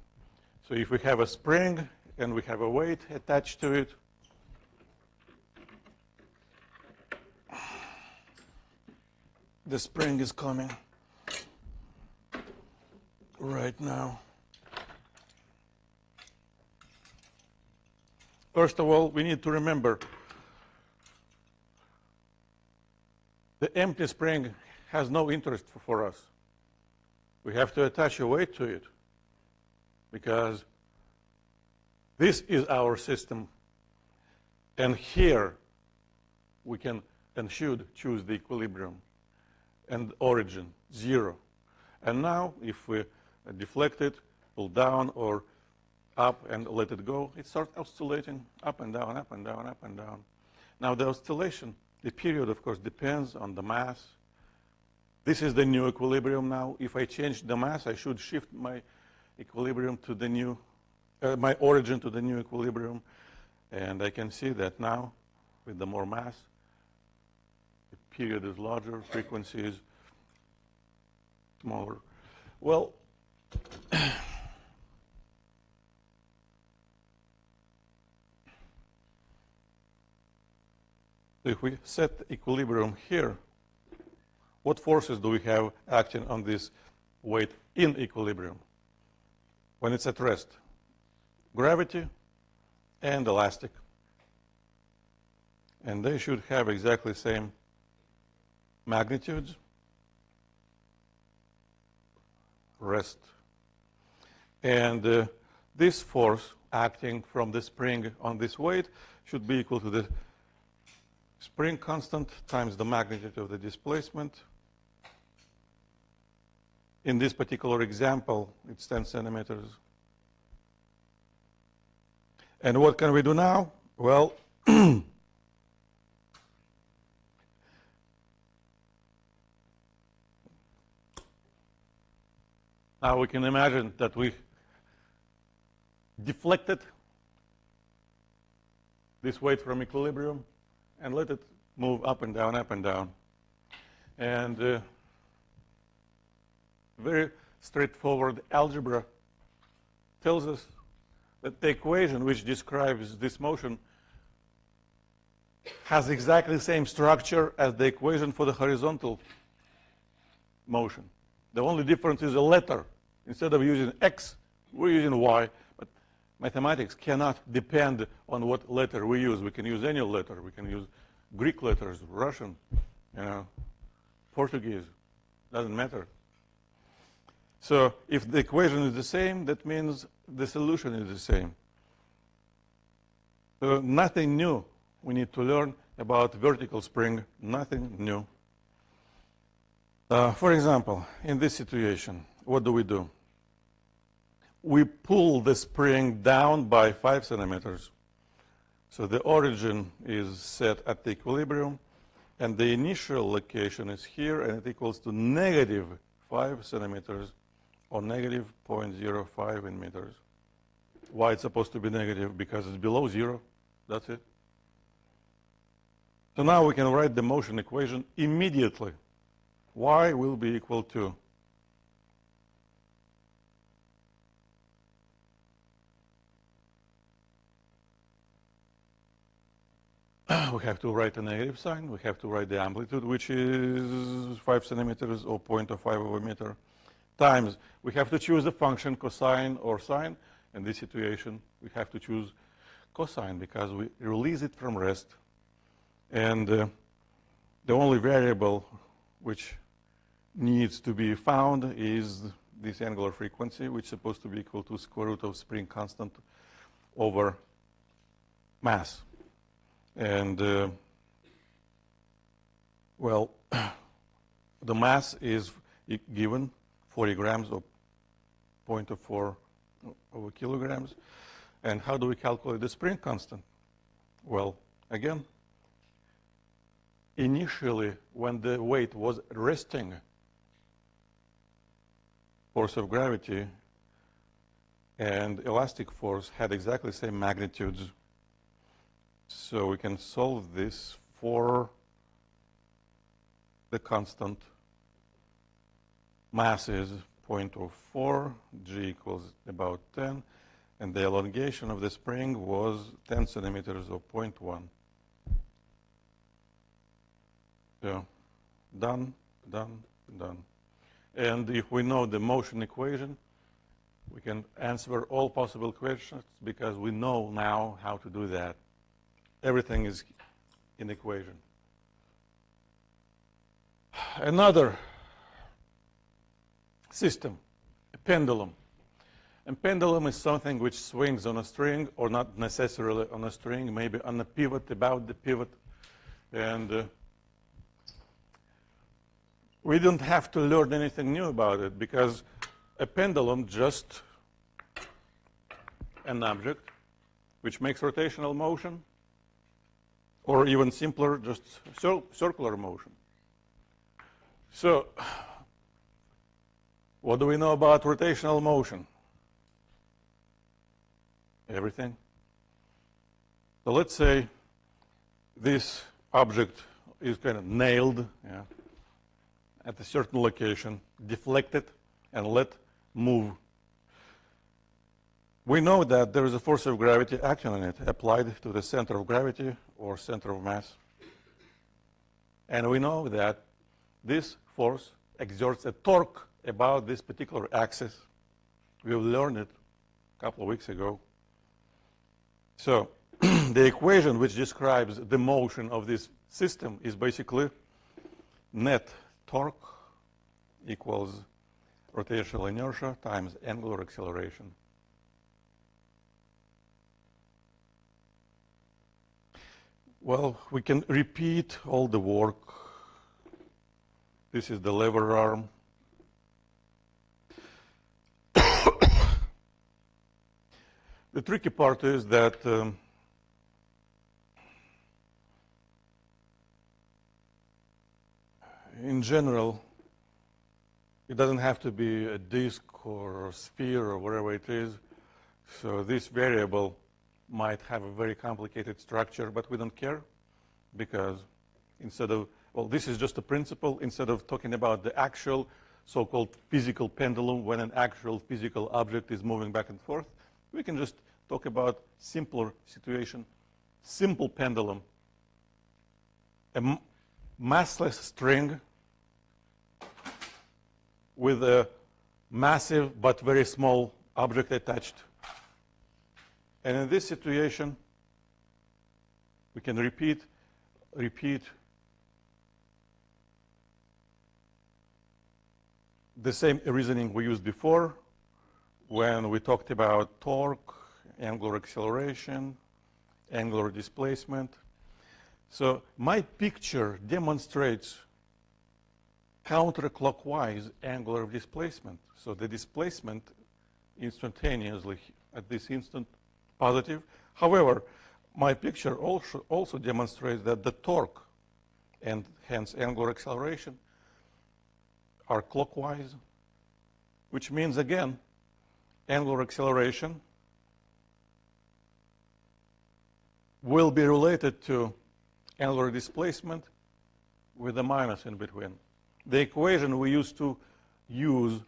So if we have a spring and we have a weight attached to it, the spring is coming right now. First of all, we need to remember the empty spring has no interest for us. We have to attach a weight to it because this is our system. And here, we can and should choose the equilibrium and origin, 0. And now, if we deflect it, pull down or up and let it go, it starts oscillating up and down, up and down, up and down. Now, the oscillation, the period, of course, depends on the mass. This is the new equilibrium now. If I change the mass, I should shift my equilibrium to the new, my origin to the new equilibrium. And I can see that now, with the more mass, the period is larger, frequency is smaller. Well, if we set equilibrium here, what forces do we have acting on this weight in equilibrium when it's at rest? Gravity and elastic. And they should have exactly the same magnitudes. Rest. And this force acting from the spring on this weight should be equal to the spring constant times the magnitude of the displacement. In this particular example, it's 10 centimeters. And what can we do now? Well, now we can imagine that we deflected this weight from equilibrium and let it move up and down, up and down. And very straightforward algebra tells us that the equation which describes this motion has exactly the same structure as the equation for the horizontal motion. The only difference is a letter. Instead of using X, we're using Y. But mathematics cannot depend on what letter we use. We can use any letter. We can use Greek letters, Russian, Portuguese. Doesn't matter. So if the equation is the same, that means the solution is the same. So nothing new we need to learn about vertical spring, nothing new. For example, in this situation, what do? We pull the spring down by 5 centimeters. So the origin is set at the equilibrium, and the initial location is here, and it equals to negative 5 centimeters, or negative 0.05 in meters. Why it's supposed to be negative? Because it's below 0. That's it. So now we can write the motion equation immediately. Y will be equal to we have to write a negative sign. We have to write the amplitude, which is 5 centimeters or 0.05 over meter, times we have to choose the function cosine or sine. In this situation, we have to choose cosine because we release it from rest. And the only variable which needs to be found is this angular frequency, which is supposed to be equal to square root of spring constant over mass. And, well, the mass is given 40 grams or 0.04 over kilograms. And how do we calculate the spring constant? Well, again, initially, when the weight was resting, force of gravity and elastic force had exactly the same magnitudes. So we can solve this for the constant. Mass is 0.04, g equals about 10, and the elongation of the spring was 10 centimeters or 0.1. So done, done, done. And if we know the motion equation, we can answer all possible questions because we know now how to do that. Everything is in the equation. Another system, a pendulum. A pendulum is something which swings on a string, or not necessarily on a string, maybe on a pivot, about the pivot. And we don't have to learn anything new about it, because a pendulum just an object which makes rotational motion, or even simpler, just circular motion. So what do we know about rotational motion? Everything. So let's say this object is kind of nailed, yeah, at a certain location, deflected, and let move. We know that there is a force of gravity acting on it, applied to the center of gravity or center of mass. And we know that this force exerts a torque about this particular axis. We learned it a couple of weeks ago. So the equation which describes the motion of this system is basically net torque equals rotational inertia times angular acceleration. Well, we can repeat all the work. This is the lever arm. The tricky part is that in general, it doesn't have to be a disk or a sphere or whatever it is. So this variable might have a very complicated structure, but we don't care, because instead of, well, this is just a principle. Instead of talking about the actual so-called physical pendulum when an actual physical object is moving back and forth, we can just talk about simpler situation, simple pendulum, a massless string with a massive but very small object attached. And in this situation, we can repeat the same reasoning we used before when we talked about torque, angular acceleration, angular displacement. So my picture demonstrates counterclockwise angular displacement. So the displacement instantaneously at this instant positive. However, my picture also demonstrates that the torque and hence angular acceleration are clockwise, which means again angular acceleration will be related to angular displacement with a minus in between. The equation we used to use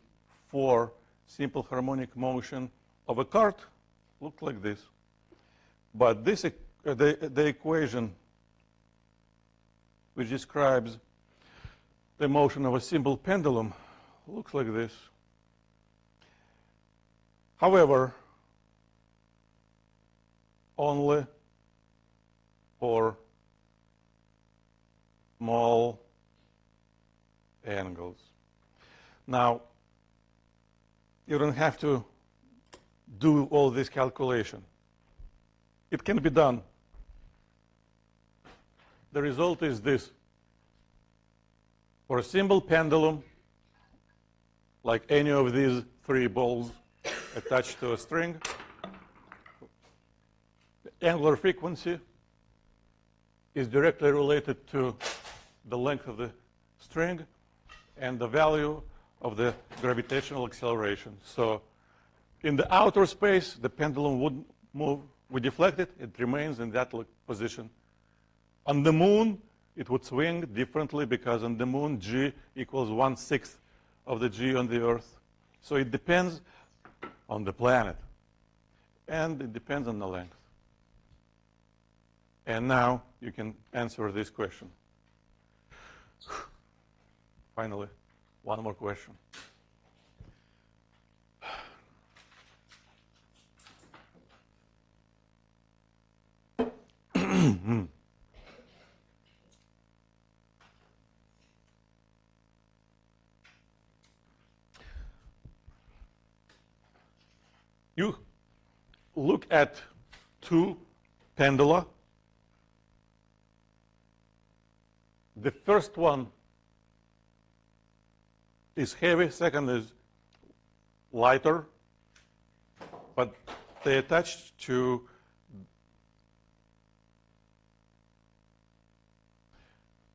for simple harmonic motion of a cart looked like this. But this, the equation which describes the motion of a simple pendulum looks like this. However, only for small angles. Now, you don't have to do all this calculation. It can be done. The result is this. For a simple pendulum, like any of these three balls attached to a string, the angular frequency is directly related to the length of the string and the value of the gravitational acceleration. So in the outer space, the pendulum wouldn't move. We deflect it, it remains in that position. On the moon, it would swing differently because on the moon, g equals 1/6 of the g on the Earth. So it depends on the planet, and it depends on the length. And now you can answer this question. Finally, one more question. You look at two pendula The first one is heavy, second is lighter, but they attach to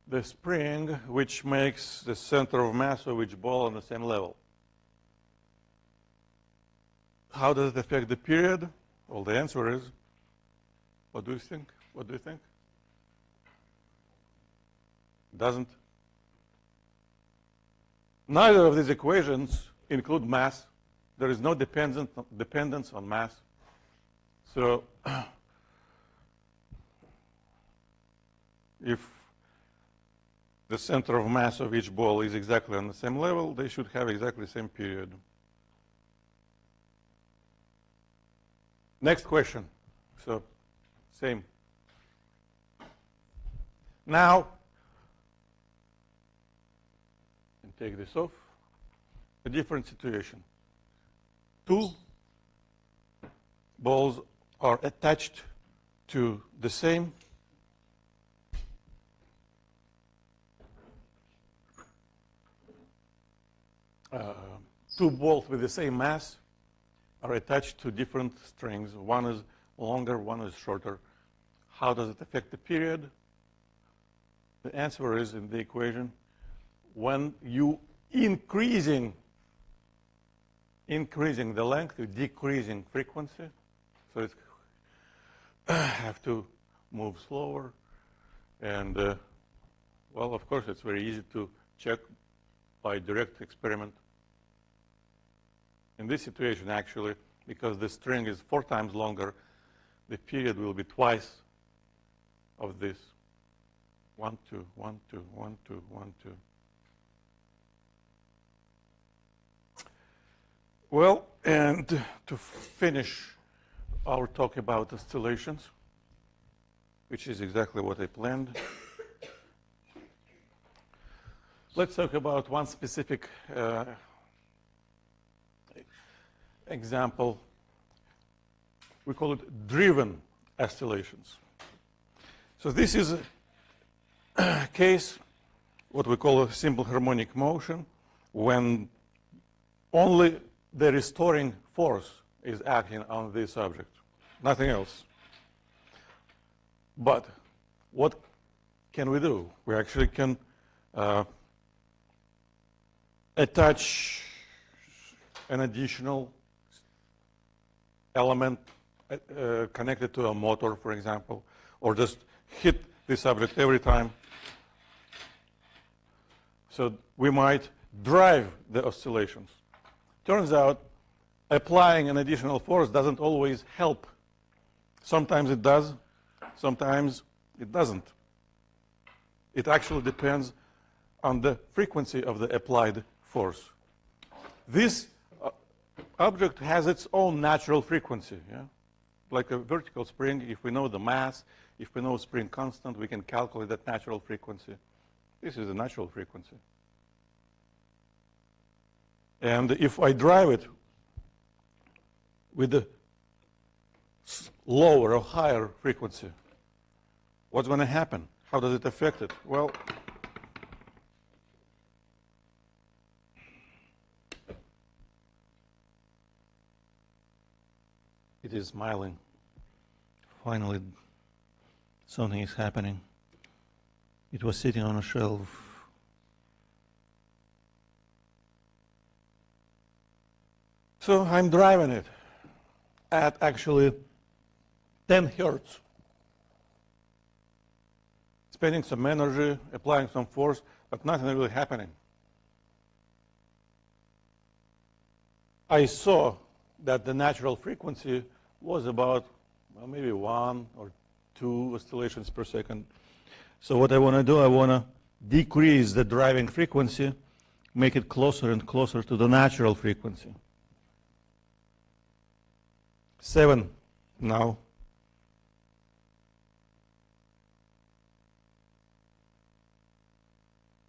the spring, which makes the center of mass of each ball on the same level. How does it affect the period? Well, the answer is, what do you think? What do you think? Doesn't. Neither of these equations include mass. There is no dependence on mass. So if the center of mass of each ball is exactly on the same level, they should have exactly the same period. Next question. So, same. Now, and take this off. A different situation. Two balls are attached to the same two balls with the same mass are attached to different strings. One is longer, one is shorter. How does it affect the period? The answer is in the equation. When you increasing the length, you're decreasing frequency. So it's have to move slower. And, well, of course, it's very easy to check by direct experiment. In this situation, actually, because the string is 4 times longer, the period will be twice of this. 1, 2, 1, 2, 1, 2, 1, 2. Well, and to finish our talk about oscillations, which is exactly what I planned, let's talk about one specific example. We call it driven oscillations. So this is a case, what we call a simple harmonic motion, when only the restoring force is acting on this object, nothing else. But what can we do? We actually can attach an additional element connected to a motor, for example, or just hit this object every time. So we might drive the oscillations. Turns out applying an additional force doesn't always help. Sometimes it does, sometimes it doesn't. It actually depends on the frequency of the applied force. This object has its own natural frequency. Yeah? Like a vertical spring, if we know the mass, if we know spring constant, we can calculate that natural frequency. This is the natural frequency. And if I drive it with a lower or higher frequency, what's going to happen? How does it affect it? Well, it is smiling. Finally, something is happening. It was sitting on a shelf. So I'm driving it at actually 10 hertz. Spending some energy, applying some force, but nothing really happening. I saw that the natural frequency was about, well, maybe 1 or 2 oscillations per second. So what I want to do, I want to decrease the driving frequency, make it closer and closer to the natural frequency. 7 now.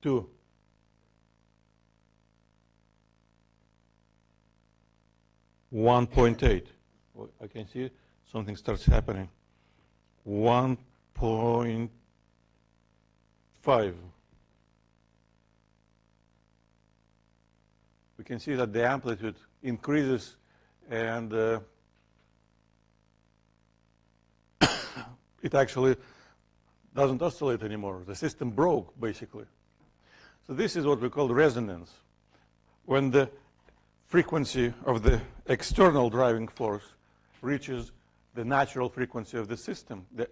Two. 1.8. Well, I can see something starts happening. 1.5. we can see that the amplitude increases and it actually doesn't oscillate anymore. The system broke, basically. So this is what we call resonance. When the frequency of the external driving force reaches the natural frequency of the system, the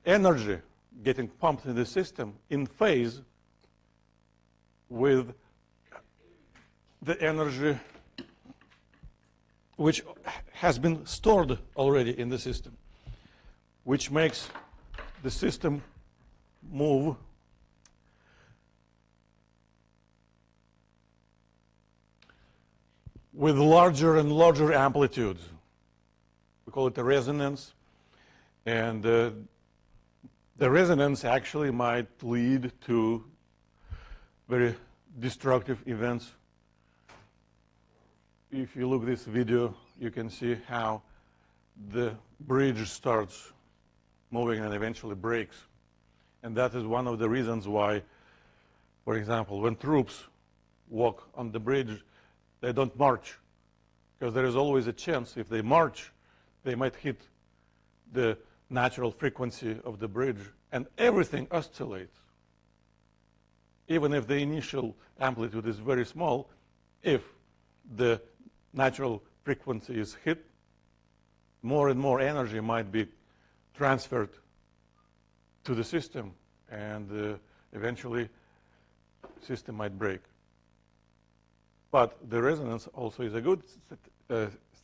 energy getting pumped in the system in phase with the energy which has been stored already in the system, which makes the system move with larger and larger amplitudes. We call it a resonance. And the resonance actually might lead to very destructive events. If you look at this video, you can see how the bridge starts moving and eventually breaks. And that is one of the reasons why, for example, when troops walk on the bridge, they don't march, because there is always a chance if they march, they might hit the natural frequency of the bridge, and everything oscillates. Even if the initial amplitude is very small, if the natural frequency is hit, more and more energy might be transferred to the system, and eventually the system might break. But the resonance also is a good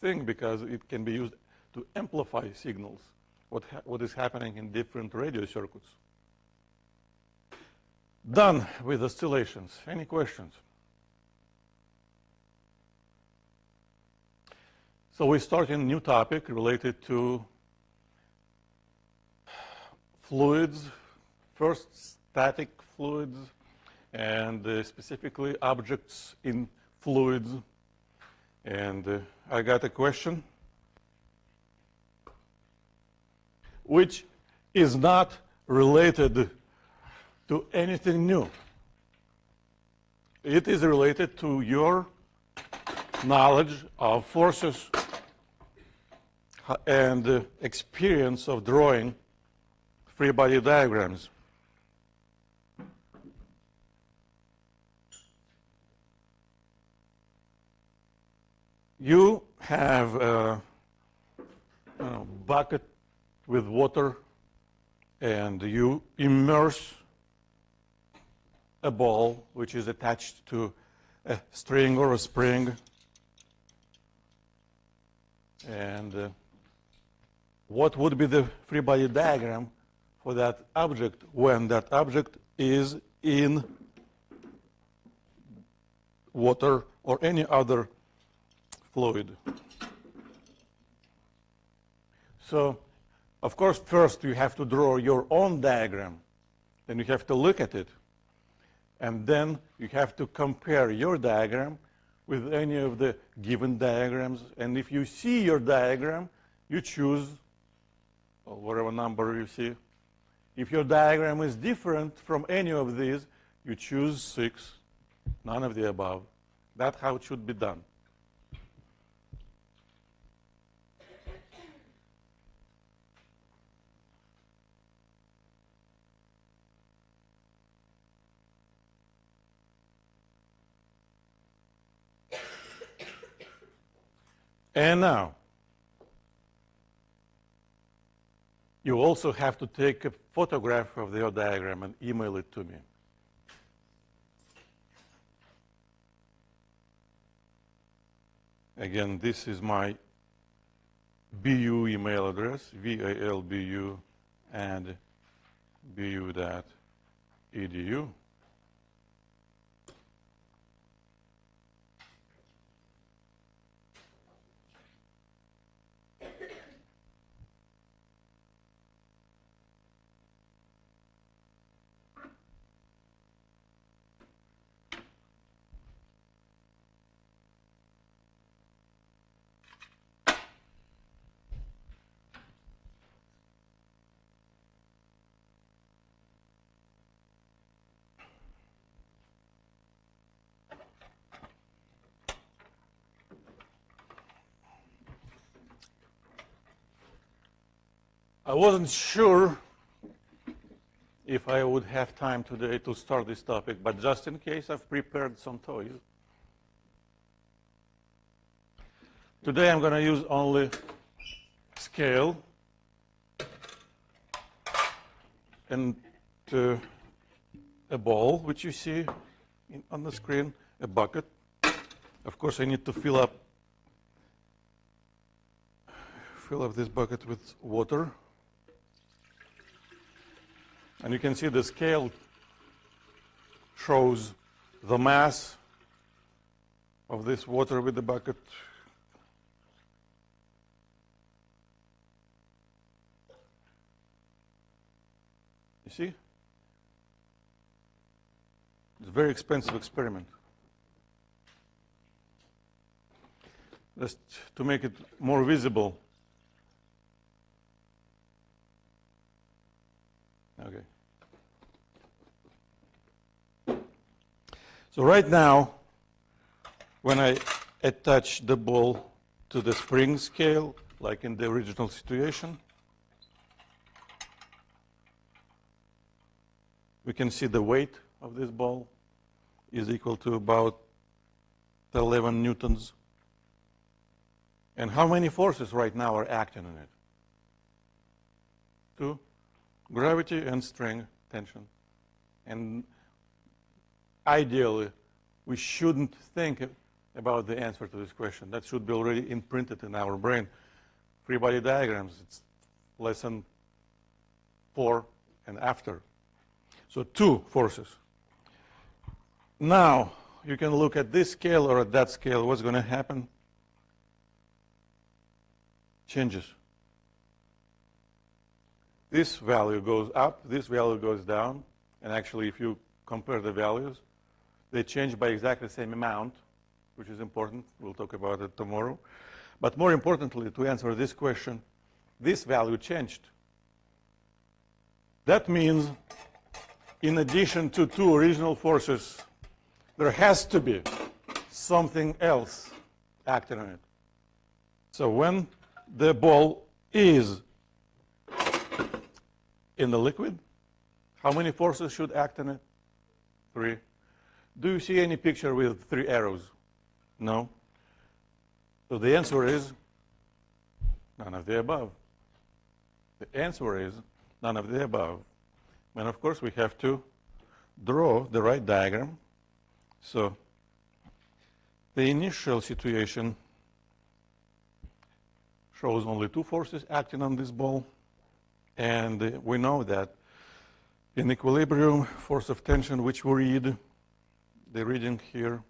thing because it can be used to amplify signals, what is happening in different radio circuits. Done with oscillations. Any questions? So we start in a new topic related to fluids, first static fluids, and specifically objects in fluids. And I got a question which is not related to anything new. It is related to your knowledge of forces and experience of drawing free body diagrams. You have a bucket with water and you immerse a ball which is attached to a string or a spring, and what would be the free body diagram for that object when that object is in water or any other fluid? So, of course, first you have to draw your own diagram, then you have to look at it, and then you have to compare your diagram with any of the given diagrams, and if you see your diagram, you choose whatever number you see. If your diagram is different from any of these, you choose 6, none of the above. That's how it should be done. And now, you also have to take a photograph of your diagram and email it to me. Again, this is my BU email address, VALBU and BU.edu. I wasn't sure if I would have time today to start this topic, but just in case, I've prepared some toys. Today I'm going to use only scale and a ball, which you see on the screen, a bucket. Of course, I need to fill up this bucket with water. And you can see the scale shows the mass of this water with the bucket. You see? It's a very expensive experiment. Just to make it more visible. Okay. So right now, when I attach the ball to the spring scale, like in the original situation, we can see the weight of this ball is equal to about 11 newtons. And how many forces right now are acting on it? 2. Gravity and string tension. And ideally, we shouldn't think about the answer to this question. That should be already imprinted in our brain. Free body diagrams, it's lesson 4 and after. So 2 forces. Now, you can look at this scale or at that scale. What's going to happen? Changes. This value goes up, this value goes down, and actually if you compare the values, they change by exactly the same amount, which is important. We'll talk about it tomorrow. But more importantly, to answer this question, this value changed. That means, in addition to 2 original forces, there has to be something else acting on it. So when the ball is in the liquid, how many forces should act on it? 3. Do you see any picture with 3 arrows? No. So the answer is none of the above. The answer is none of the above. And of course, we have to draw the right diagram. So the initial situation shows only 2 forces acting on this ball. And we know that in equilibrium, force of tension, which we read, the reading here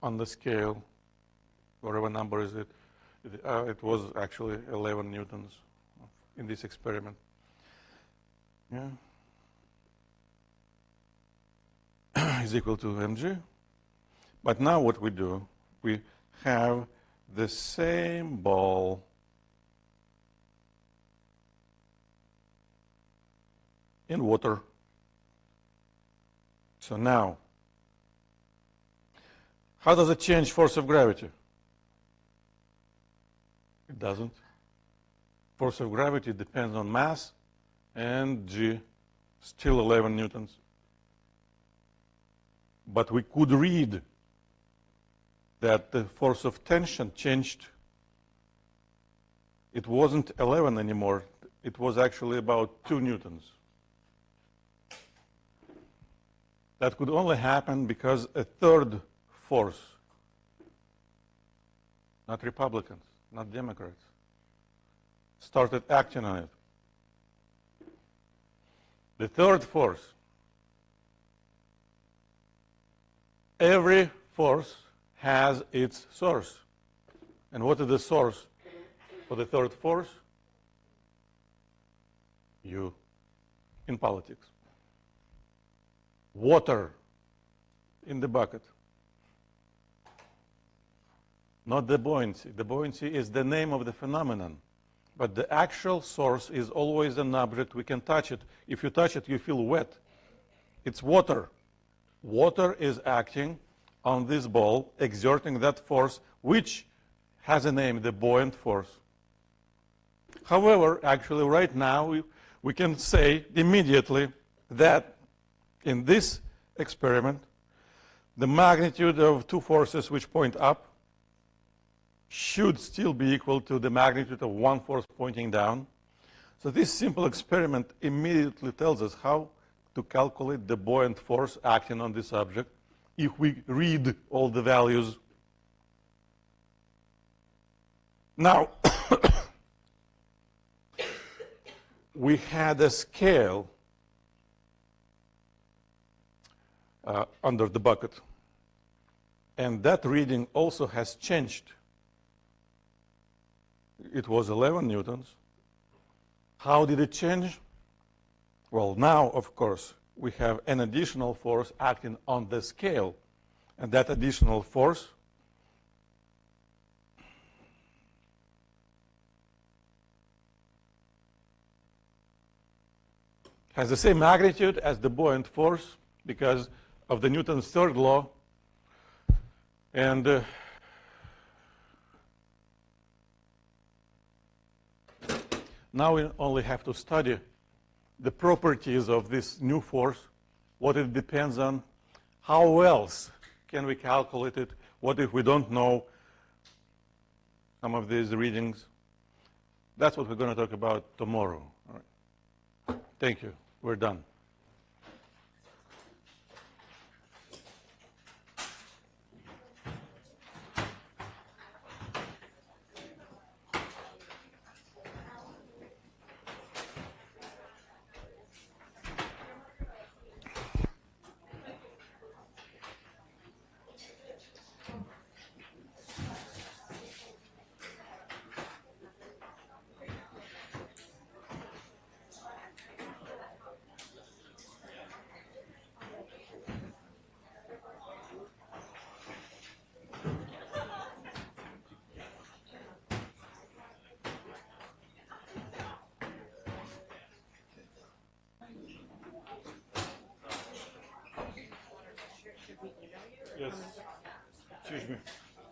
on the scale, whatever number is it, it was actually 11 newtons in this experiment. Yeah. Is equal to mg. But now what we do, we have the same ball in water. So now, how does it change force of gravity? It doesn't. Force of gravity depends on mass, and G, still 11 newtons. But we could read that the force of tension changed. It wasn't 11 anymore. It was actually about 2 newtons. That could only happen because a third force, not Republicans, not Democrats, started acting on it. The third force, every force has its source. And what is the source for the third force? U in politics. Water in the bucket. Not the buoyancy. The buoyancy is the name of the phenomenon. But the actual source is always an object. We can touch it. If you touch it, you feel wet. It's water. Water is acting on this ball, exerting that force, which has a name, the buoyant force. However, actually right now we can say immediately that in this experiment, the magnitude of two forces which point up should still be equal to the magnitude of one force pointing down. So this simple experiment immediately tells us how to calculate the buoyant force acting on this object if we read all the values. Now, we had a scale under the bucket, and that reading also has changed. It was 11 newtons. How did it change? Well, now, of course, we have an additional force acting on the scale, and that additional force has the same magnitude as the buoyant force because of the Newton's third law. And now we only have to study the properties of this new force, what it depends on, how else can we calculate it, what if we don't know some of these readings. That's what we're going to talk about tomorrow. All right. Thank you. We're done. Yes. Excuse me.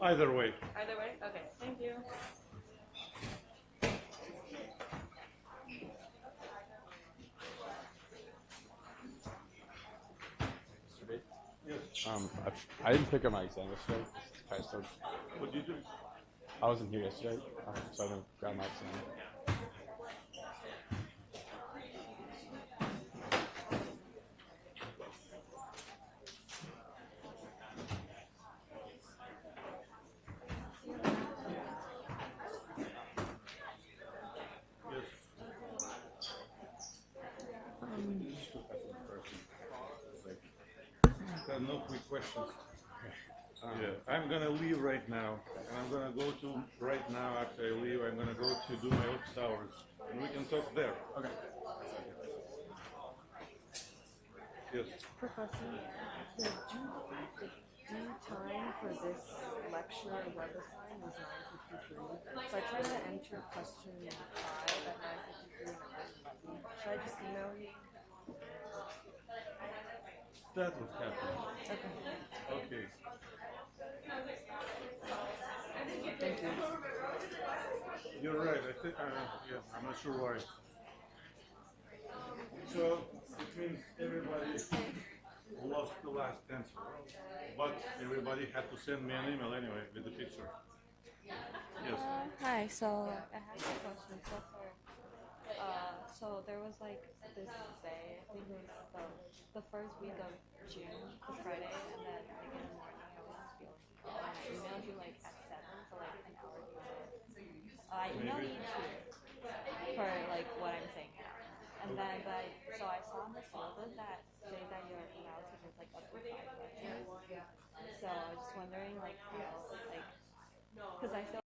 Either way. Either way? Okay, thank you. Yes. I didn't pick up my exam yesterday. What did you do? I wasn't here yesterday, so I didn't grab my exam. No quick questions. Yeah, I'm going to leave right now. And I'm going to go to, right now after I leave, I'm going to go to do my office hours. And we can talk there. Okay. Yes. Professor, the due time for this lecture web assign was 9:53. So I tried to enter question 5 at 9:53 and it wasn't letting me. Should I just email you? That would happen. Okay. Okay. Thank you. You're right. I think, yeah, I'm not sure why. So it means everybody lost the last answer. But everybody had to send me an email anyway with the picture. Yes. Hi, so I have a question. So there was like this day, I think it was the first week of June, the Friday, and then like in the morning I wasn't feeling well. And I emailed you like at 7, so like an hour before. I emailed you too for like what I'm saying now. And then, so I saw in the syllabus that say that you're allowed to just like up to 5 lectures. So I was just wondering like how, like, because I feel